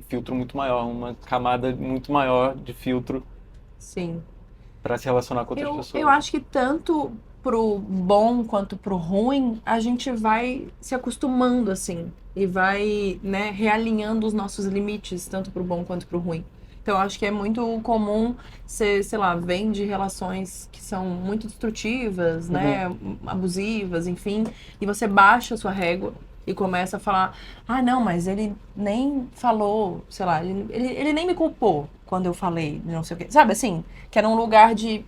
filtro muito maior, uma camada muito maior de filtro Sim. para se relacionar com outras pessoas. Eu acho que tanto pro bom quanto pro ruim, a gente vai se acostumando, assim, e vai, né, realinhando os nossos limites, tanto pro bom quanto pro ruim. Então, eu acho que é muito comum você, sei lá, vem de relações que são muito destrutivas, né, abusivas, enfim, e você baixa a sua régua e começa a falar, não, mas ele nem falou, sei lá, ele nem me culpou quando eu falei, não sei o quê. Sabe, assim, que era um lugar de,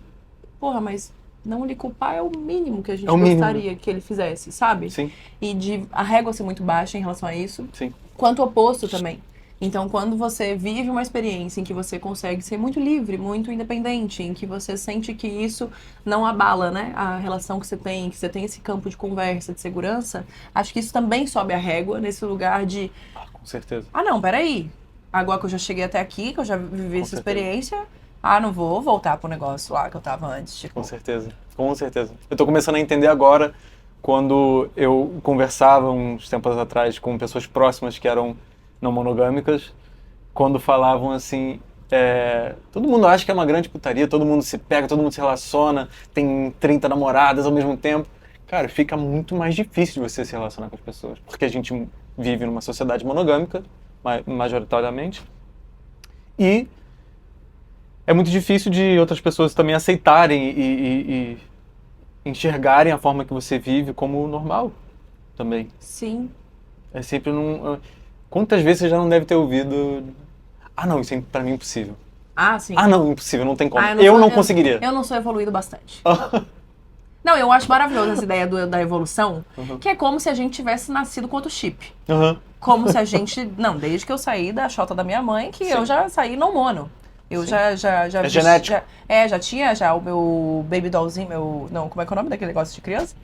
porra, mas não lhe culpar é o mínimo que a gente É o mínimo. gostaria que ele fizesse, sabe? Sim, E de a régua ser muito baixa em relação a isso, sim. quanto o oposto também. Então, quando você vive uma experiência em que você consegue ser muito livre, muito independente, em que você sente que isso não abala, né, a relação que você tem esse campo de conversa, de segurança, acho que isso também sobe a régua nesse lugar de, Com certeza. não, peraí, agora que eu já cheguei até aqui, que eu já vivi essa certeza. experiência, não vou voltar pro negócio lá que eu tava antes, tipo. Com certeza, com certeza. Eu tô começando a entender agora quando eu conversava uns tempos atrás com pessoas próximas que eram não monogâmicas, quando falavam assim, todo mundo acha que é uma grande putaria, todo mundo se pega, todo mundo se relaciona, tem 30 namoradas ao mesmo tempo. Cara, fica muito mais difícil de você se relacionar com as pessoas, porque a gente vive numa sociedade monogâmica, majoritariamente, e é muito difícil de outras pessoas também aceitarem e enxergarem a forma que você vive como normal também. Sim. É sempre num... Quantas vezes você já não deve ter ouvido... Ah, não, isso é pra mim impossível. Ah, sim. Ah, não, impossível, não tem como. Ah, eu não conseguiria. Eu não sou evoluído bastante. Não, eu acho maravilhosa essa ideia da evolução, que é como se a gente tivesse nascido com outro chip. Como se a gente... Não, desde que eu saí da xota da minha mãe, que eu já saí no mono. Eu já É genético. Já tinha o meu baby dollzinho, não, como é que é o nome daquele negócio de criança?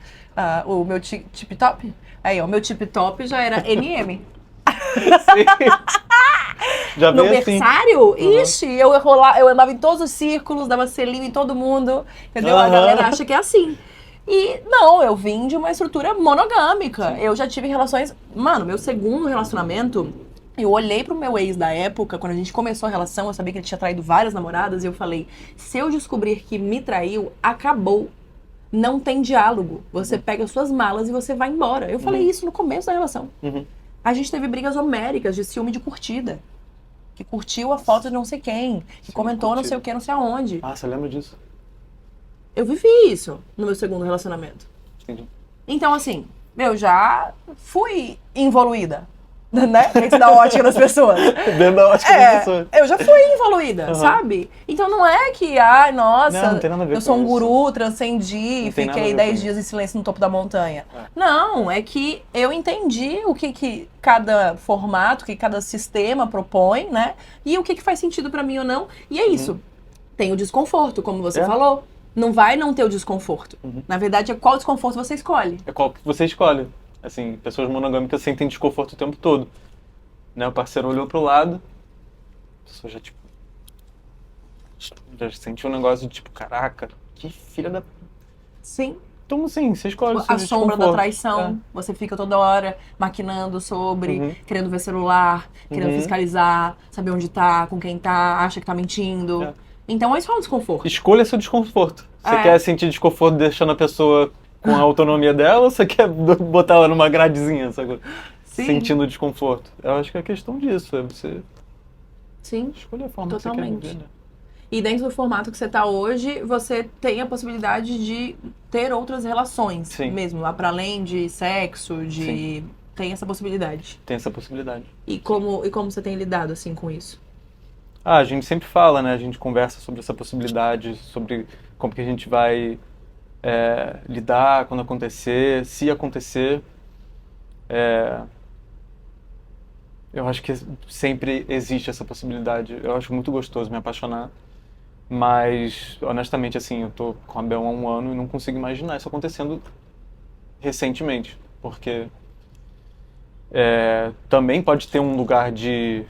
O meu tip-top. Aí, ó, o meu tip-top já era NM. Já No veio assim. berçário? Ixi, eu andava em todos os círculos, dava selinho em todo mundo, entendeu? A galera acha que é assim. E não, eu vim de uma estrutura monogâmica. Eu já tive relações... Mano, meu segundo relacionamento, eu olhei pro meu ex da época, quando a gente começou a relação, eu sabia que ele tinha traído várias namoradas, e eu falei, se eu descobrir que me traiu, acabou. Não tem diálogo. Você pega suas malas e você vai embora. Eu falei isso no começo da relação. A gente teve brigas homéricas de ciúme de curtida. Que curtiu a foto de não sei quem, que comentou não sei o que, não sei aonde. Ah, você lembra disso? Eu vivi isso no meu segundo relacionamento. Entendi. Então, assim, eu já fui involuída, né? Dentro da ótica das pessoas. Dentro da ótica das pessoas. Eu já fui involuída, sabe? Então não é que, nossa, Não tem nada a ver eu sou com um isso. guru, transcendi, Não tem nada a fiquei ver 10 com dias em silêncio no topo da montanha. Não, é que eu entendi o que cada formato, que cada sistema propõe, né? E o que faz sentido pra mim ou não. E é isso. Tem o desconforto, como você falou. Não vai não ter o desconforto. Na verdade, é qual desconforto você escolhe. É qual que você escolhe. Assim, pessoas monogâmicas sentem desconforto o tempo todo. Né? O parceiro olhou pro lado, a pessoa já, tipo... Já sentiu um negócio de, tipo, caraca, que filha da... Sim. Então, sim, você escolhe o seu A sombra da desconforto. traição. Você fica toda hora maquinando sobre, querendo ver celular, querendo fiscalizar, saber onde tá, com quem tá, acha que tá mentindo. Então, isso é um desconforto. Escolha seu desconforto. Você quer sentir desconforto deixando a pessoa com a autonomia dela ou você quer botar ela numa gradezinha, sabe? Sentindo desconforto. Eu acho que é questão disso, é você escolher a forma totalmente. que você quer viver, né? E dentro do formato que você tá hoje, você tem a possibilidade de ter outras relações mesmo, lá para além de sexo, tem essa possibilidade. Tem essa possibilidade. E como você tem lidado assim com isso? A gente sempre fala, né? A gente conversa sobre essa possibilidade, sobre como que a gente vai lidar quando acontecer, se acontecer. Eu acho que sempre existe essa possibilidade. Eu acho muito gostoso me apaixonar. Mas, honestamente, assim, eu tô com a Bel há 1 ano e não consigo imaginar isso acontecendo recentemente. Porque também pode ter um lugar de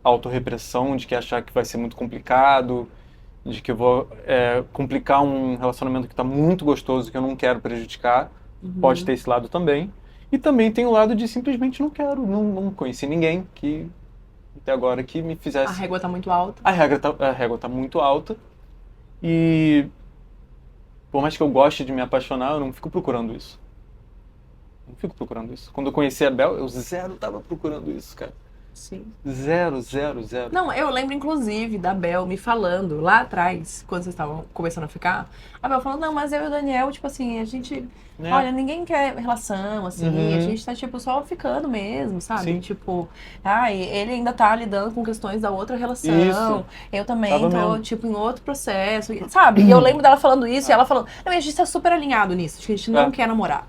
autorrepressão, de que achar que vai ser muito complicado, de que eu vou complicar um relacionamento que está muito gostoso, que eu não quero prejudicar. Pode ter esse lado também. E também tem o lado de simplesmente não quero, não conheci ninguém que até agora que me fizesse... A régua tá muito alta. A régua tá muito alta. E por mais que eu goste de me apaixonar, eu não fico procurando isso. Não fico procurando isso. Quando eu conheci a Bel, eu zero tava procurando isso, cara. Sim. Zero. Não, eu lembro, inclusive, da Bel me falando lá atrás, quando vocês estavam começando a ficar, a Bel falando, não, mas eu e o Daniel, tipo assim, a gente... Olha, ninguém quer relação, assim, a gente tá, tipo, só ficando mesmo, sabe? Sim. Tipo, ele ainda tá lidando com questões da outra relação, Isso. eu também Tava tô, mesmo. tipo, em outro processo, sabe? E eu lembro dela falando isso, e ela falando, não, a gente tá super alinhado nisso, que a gente não quer namorar.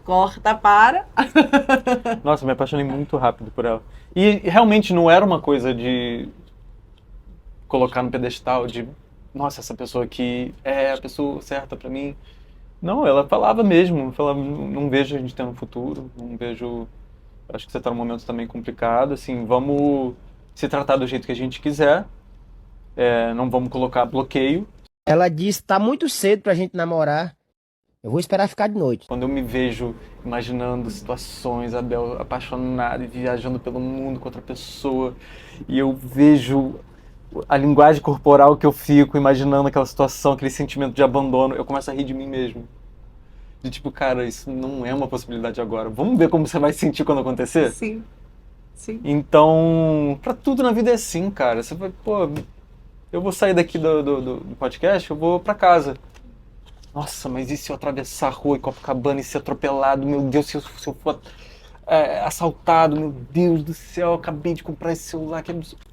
Corta, para. Nossa, eu me apaixonei muito rápido por ela. E realmente não era uma coisa de colocar no pedestal, de nossa, essa pessoa aqui é a pessoa certa pra mim. Não, ela falava mesmo, falava, não vejo a gente tendo um futuro, não vejo... Acho que você tá num momento também complicado, assim, vamos se tratar do jeito que a gente quiser, não vamos colocar bloqueio. Ela disse, tá muito cedo pra gente namorar. Eu vou esperar ficar de noite. Quando eu me vejo imaginando situações, Abel apaixonado e viajando pelo mundo com outra pessoa, e eu vejo a linguagem corporal que eu fico imaginando aquela situação, aquele sentimento de abandono, eu começo a rir de mim mesmo. De tipo, cara, isso não é uma possibilidade agora. Vamos ver como você vai se sentir quando acontecer? Sim. Sim. Então, pra tudo na vida é assim, cara. Você vai, pô, eu vou sair daqui do podcast, eu vou pra casa. Nossa, mas e se eu atravessar a rua em Copacabana e ser atropelado? Meu Deus, se eu for assaltado, meu Deus do céu, eu acabei de comprar esse celular, que absurdo.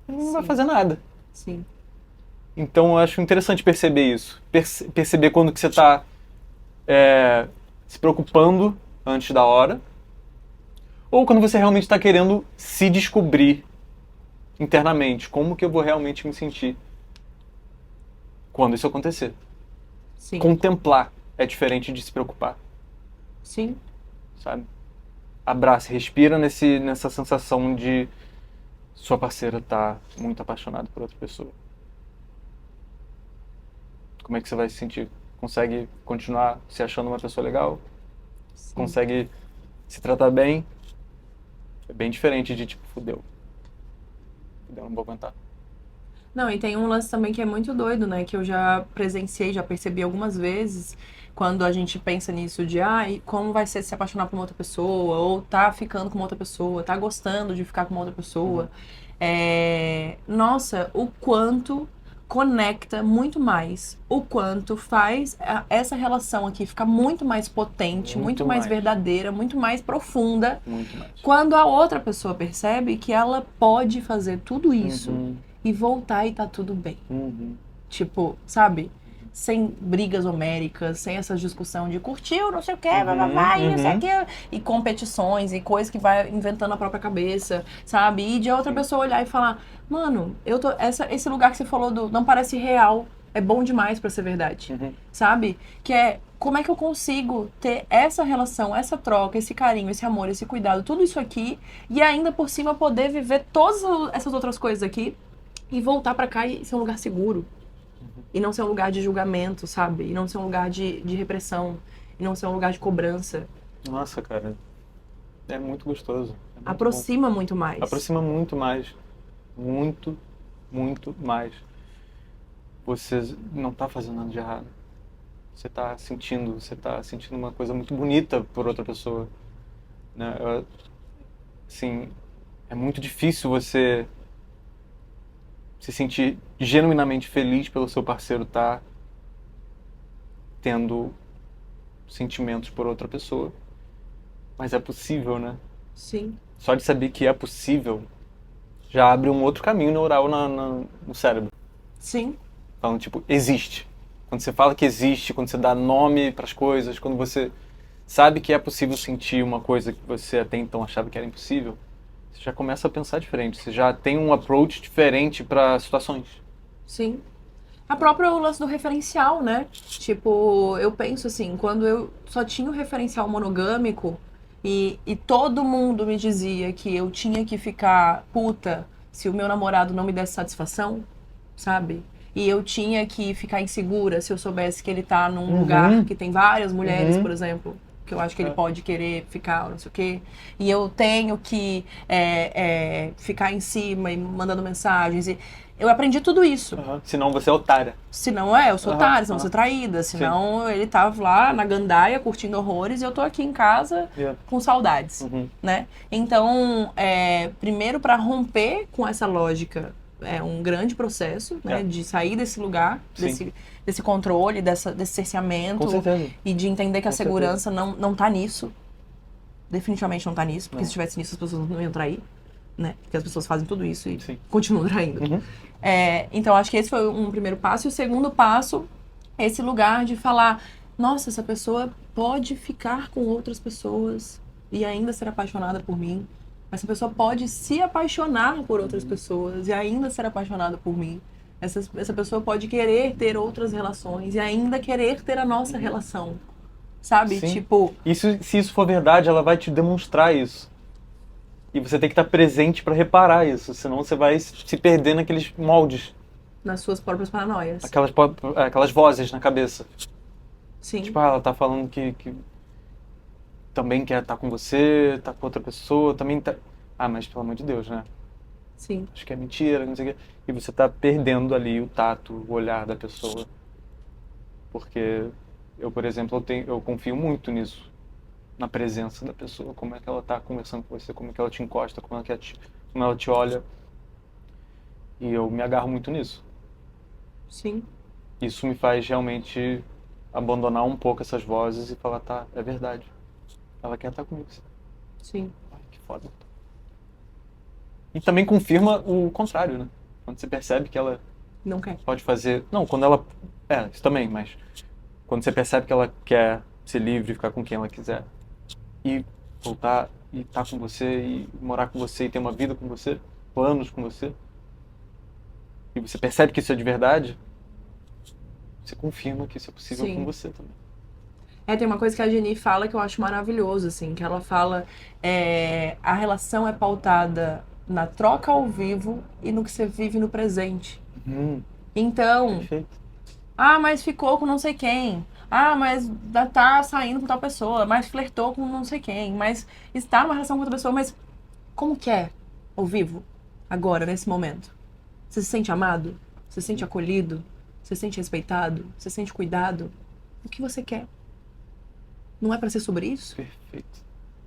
Não vai fazer nada. Sim. Então eu acho interessante perceber isso. Perceber quando que você tá se preocupando antes da hora, ou quando você realmente está querendo se descobrir internamente. Como que eu vou realmente me sentir quando isso acontecer? Sim. Contemplar é diferente de se preocupar, Sim. sabe? Abraça, respira nessa sensação de sua parceira tá muito apaixonada por outra pessoa. Como é que você vai se sentir? Consegue continuar se achando uma pessoa legal? Sim. Consegue se tratar bem? É bem diferente de tipo, fudeu, não vou aguentar. Não, e tem um lance também que é muito doido, né? Que eu já presenciei, já percebi algumas vezes, quando a gente pensa nisso de, como vai ser se apaixonar por uma outra pessoa, ou tá ficando com uma outra pessoa, tá gostando de ficar com uma outra pessoa. Nossa, o quanto conecta muito mais, o quanto faz essa relação aqui ficar muito mais potente, muito mais verdadeira, muito mais profunda, Muito mais. quando a outra pessoa percebe que ela pode fazer tudo isso e voltar e tá tudo bem. Tipo, sabe? Sem brigas homéricas, sem essa discussão de curtiu, não sei o que, e não sei o que, e competições e coisas que vai inventando a própria cabeça, sabe? E de outra pessoa olhar e falar, mano, esse lugar que você falou não parece real, é bom demais pra ser verdade, sabe? Que é, como é que eu consigo ter essa relação, essa troca, esse carinho, esse amor, esse cuidado, tudo isso aqui, e ainda por cima poder viver todas essas outras coisas aqui, e voltar pra cá e ser um lugar seguro. E não ser um lugar de julgamento, sabe? E não ser um lugar de repressão. E não ser um lugar de cobrança. Nossa, cara. É muito gostoso. É muito Aproxima bom. muito mais. Aproxima muito mais. Muito, muito mais. Você não tá fazendo nada de errado. Você tá sentindo uma coisa muito bonita por outra pessoa. Né? Assim, é muito difícil você se sentir genuinamente feliz pelo seu parceiro estar tendo sentimentos por outra pessoa. Mas é possível, né? Sim. Só de saber que é possível já abre um outro caminho neural no cérebro. Sim. Falando, tipo, existe. Quando você fala que existe, quando você dá nome para as coisas, quando você sabe que é possível sentir uma coisa que você até então achava que era impossível, você já começa a pensar diferente. Você já tem um approach diferente para situações. Sim. A própria lance do referencial, né? Tipo, eu penso assim, quando eu só tinha o referencial monogâmico e todo mundo me dizia que eu tinha que ficar puta se o meu namorado não me desse satisfação, sabe? E eu tinha que ficar insegura se eu soubesse que ele tá num lugar que tem várias mulheres, por exemplo, que eu acho que ele pode querer ficar, não sei o quê. E eu tenho que ficar em cima e mandando mensagens. E eu aprendi tudo isso. Senão você é otária. Senão eu sou otária, senão eu sou traída. Senão ele tava lá na gandaia curtindo horrores e eu tô aqui em casa com saudades, né? Então, primeiro para romper com essa lógica, é um grande processo, né? De sair desse lugar, desse controle, desse cerceamento. Com certeza. E de entender que a segurança não tá nisso. Definitivamente não tá nisso. Porque se estivesse nisso, as pessoas não iam trair. Né? Porque as pessoas fazem tudo isso e continuam traindo. Então, acho que esse foi um primeiro passo. E o segundo passo é esse lugar de falar, nossa, essa pessoa pode ficar com outras pessoas e ainda ser apaixonada por mim. Essa pessoa pode se apaixonar por outras pessoas e ainda ser apaixonada por mim. Essa pessoa pode querer ter outras relações e ainda querer ter a nossa relação. Sabe? Sim. Tipo... Se isso for verdade, ela vai te demonstrar isso. E você tem que estar presente para reparar isso, senão você vai se perder naqueles moldes. Nas suas próprias paranoias. Aquelas vozes na cabeça. Sim. Tipo, ela tá falando que também quer estar com você, tá com outra pessoa, também tá... Ah, mas pelo amor de Deus, né? Sim. Acho que é mentira, não sei o quê. E você tá perdendo ali o tato, o olhar da pessoa. Porque eu, por exemplo, eu confio muito nisso. Na presença da pessoa, como é que ela tá conversando com você, como é que ela te encosta, como ela te olha. E eu me agarro muito nisso. Sim. Isso me faz realmente abandonar um pouco essas vozes e falar, tá, é verdade. Ela quer estar comigo. Sim. Ai, que foda. E também confirma o contrário, né? Quando você percebe que ela Não quer. pode fazer... Não, quando ela... É, isso também, mas... Quando você percebe que ela quer ser livre, ficar com quem ela quiser. E voltar e estar com você, e morar com você, e ter uma vida com você, planos com você. E você percebe que isso é de verdade, você confirma que isso é possível Sim. com você também. Tem uma coisa que a Jenny fala que eu acho maravilhoso, assim, que ela fala a relação é pautada na troca ao vivo e no que você vive no presente. Então, Perfeito. mas ficou com não sei quem. Mas tá saindo com tal pessoa, mas flertou com não sei quem, mas está numa relação com outra pessoa, mas como que é ao vivo, agora, nesse momento? Você se sente amado? Você se sente acolhido? Você se sente respeitado? Você se sente cuidado? O que você quer? Não é pra ser sobre isso? Perfeito.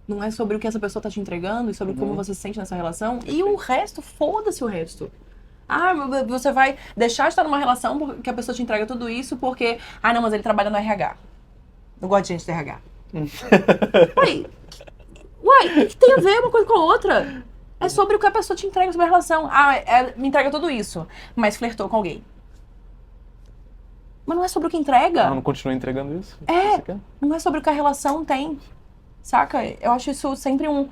Não é sobre o que essa pessoa tá te entregando e sobre como você se sente nessa relação? E o resto, foda-se o resto. Você vai deixar de estar numa relação porque a pessoa te entrega tudo isso porque... não, mas ele trabalha no RH. Eu gosto de gente do RH. Uai, o que tem a ver uma coisa com a outra? É sobre o que a pessoa te entrega sobre a relação. Me entrega tudo isso, mas flertou com alguém. Mas não é sobre o que entrega. Ela não continua entregando isso? Você quer? Não é sobre o que a relação tem. Saca? Eu acho isso sempre um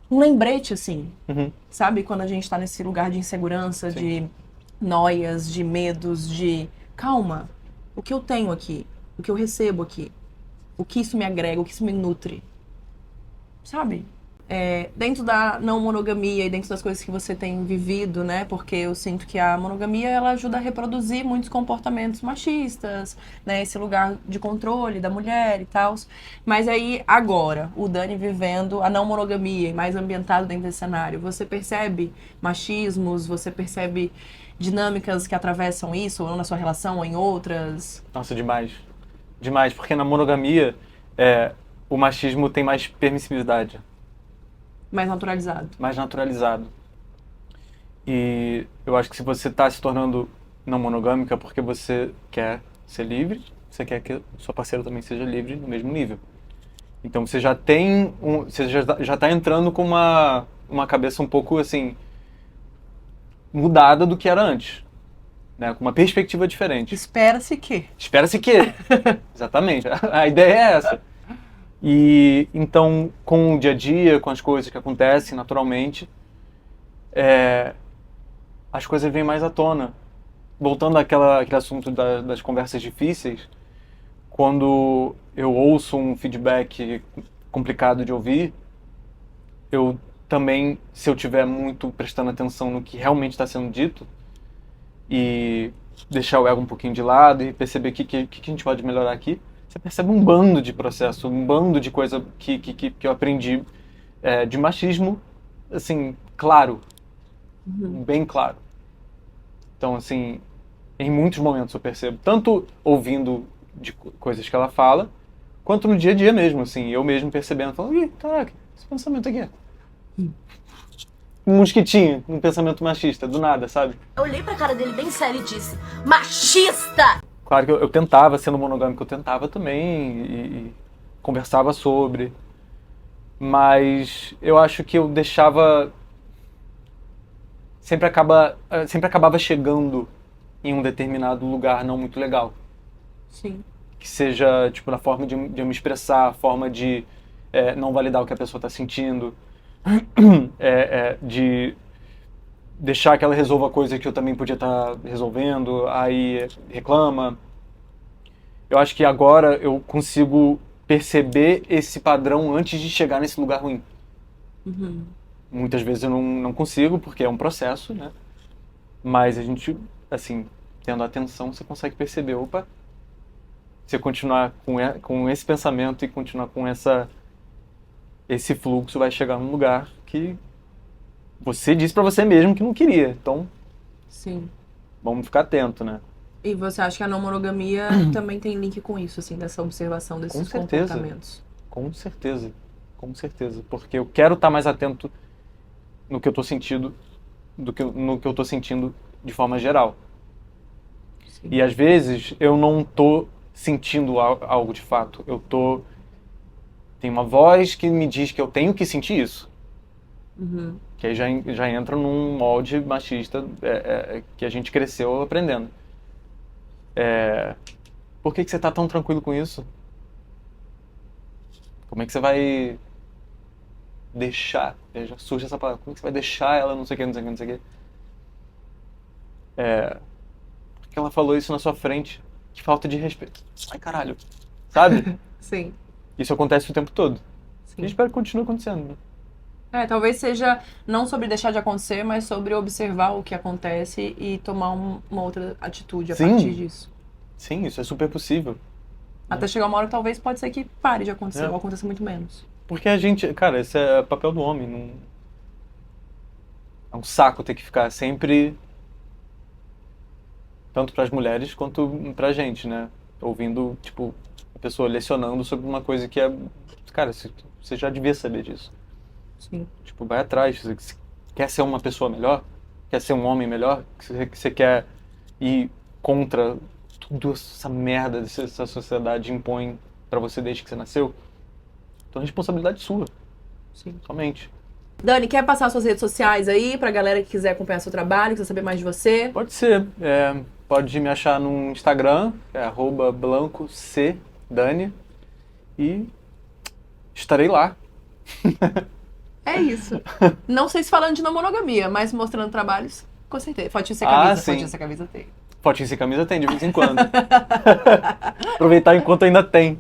lembrete, assim. Sabe? Quando a gente tá nesse lugar de insegurança, de noias, de medos, de... Calma. O que eu tenho aqui? O que eu recebo aqui? O que isso me agrega? O que isso me nutre? Sabe? Dentro da não monogamia e dentro das coisas que você tem vivido, né? Porque eu sinto que a monogamia, ela ajuda a reproduzir muitos comportamentos machistas, né? Esse lugar de controle da mulher e tal. Mas aí, agora, o Dani vivendo a não monogamia e mais ambientado dentro desse cenário, você percebe machismos, você percebe dinâmicas que atravessam isso, ou na sua relação, ou em outras? Nossa, demais. Demais, porque na monogamia, o machismo tem mais permissividade. Mais naturalizado. Mais naturalizado. E eu acho que se você está se tornando não monogâmica é porque você quer ser livre, você quer que sua parceira também seja livre no mesmo nível. Então você já tem você já está entrando com uma cabeça um pouco assim mudada do que era antes, né? Com uma perspectiva diferente. Espera-se que. Espera-se que. Exatamente. A ideia é essa. E então, com o dia a dia, com as coisas que acontecem naturalmente, as coisas vêm mais à tona. Voltando àquele assunto das conversas difíceis, quando eu ouço um feedback complicado de ouvir, eu também, se eu estiver muito prestando atenção no que realmente está sendo dito, e deixar o ego um pouquinho de lado e perceber o que a gente pode melhorar aqui, você percebe um bando de processo, um bando de coisa que eu aprendi de machismo, assim, claro, bem claro. Então, assim, em muitos momentos eu percebo, tanto ouvindo de coisas que ela fala, quanto no dia a dia mesmo, assim, eu mesmo percebendo, falando, ih, caraca, esse pensamento aqui um mosquitinho, um pensamento machista, do nada, sabe? Eu olhei pra cara dele bem sério e disse, machista! Claro que eu tentava, sendo monogâmico, eu tentava também e conversava sobre, mas eu acho que eu deixava... sempre acabava chegando em um determinado lugar não muito legal. Sim. Que seja, tipo, na forma de eu me expressar, a forma de não validar o que a pessoa está sentindo, de deixar que ela resolva coisa que eu também podia estar resolvendo, aí reclama. Eu acho que agora eu consigo perceber esse padrão antes de chegar nesse lugar ruim. Muitas vezes eu não consigo, porque é um processo, né? Mas a gente, assim, tendo atenção, você consegue perceber, opa, você continuar com esse pensamento e continuar com esse fluxo, vai chegar num lugar que você disse pra você mesmo que não queria. Então, Sim. vamos ficar atento, né? E você acha que a não monogamia também tem link com isso, assim, dessa observação desses Com certeza. comportamentos? Com certeza. Com certeza. Porque eu quero estar mais atento no que eu tô sentindo no que eu tô sentindo de forma geral. Sim. E às vezes eu não tô sentindo algo de fato. Tem uma voz que me diz que eu tenho que sentir isso. Uhum. Que aí já entra num molde machista que a gente cresceu aprendendo. Por que você tá tão tranquilo com isso? Como é que você vai deixar? Já surge essa palavra. Como é que você vai deixar ela não sei o que, não sei o que, não sei o que? Porque ela falou isso na sua frente. Que falta de respeito. Ai, caralho. Sabe? Sim. Isso acontece o tempo todo. Sim. E espero que continue acontecendo, né? Talvez seja não sobre deixar de acontecer, mas sobre observar o que acontece e tomar uma outra atitude a Sim. partir disso. Sim, isso é super possível. Até chegar uma hora que talvez pode ser que pare de acontecer, É. ou aconteça muito menos. Porque a gente... Cara, esse é o papel do homem. Não... É um saco ter que ficar sempre... Tanto pras mulheres quanto pra gente, né? Ouvindo, tipo, a pessoa lecionando sobre uma coisa que é... Cara, você já devia saber disso. Sim. Tipo, vai atrás. Você quer ser uma pessoa melhor? Quer ser um homem melhor? Que você quer ir contra tudo essa merda que essa sociedade impõe pra você desde que você nasceu? Então é responsabilidade sua. Sim. Somente. Dani, quer passar suas redes sociais aí pra galera que quiser acompanhar seu trabalho, quiser saber mais de você? Pode ser. Pode me achar no Instagram, @blancocdani. E estarei lá. É isso. Não sei se falando de não monogamia, mas mostrando trabalhos, com certeza. Fotinho sem Ah, camisa, sim. fotinho sem camisa tem. Fotinho sem camisa tem, de vez em quando. Aproveitar enquanto ainda tem.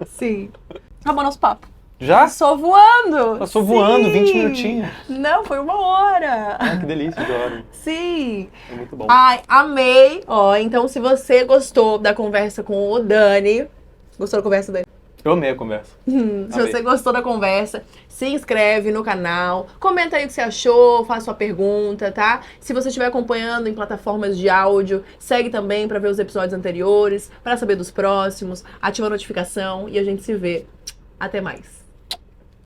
Sim. Acabou nosso papo. Já? Passou voando! Passou Sim. voando, 20 minutinhos. Não, foi 1 hora. Ah, que delícia, adoro. Sim. É muito bom. Ai, amei. Ó, então se você gostou da conversa com o Dani... Gostou da conversa, Dani? Eu amei a conversa. Se Amei. você gostou da conversa, se inscreve no canal, comenta aí o que você achou, faz sua pergunta, tá? Se você estiver acompanhando em plataformas de áudio, segue também pra ver os episódios anteriores, pra saber dos próximos, ativa a notificação e a gente se vê. Até mais.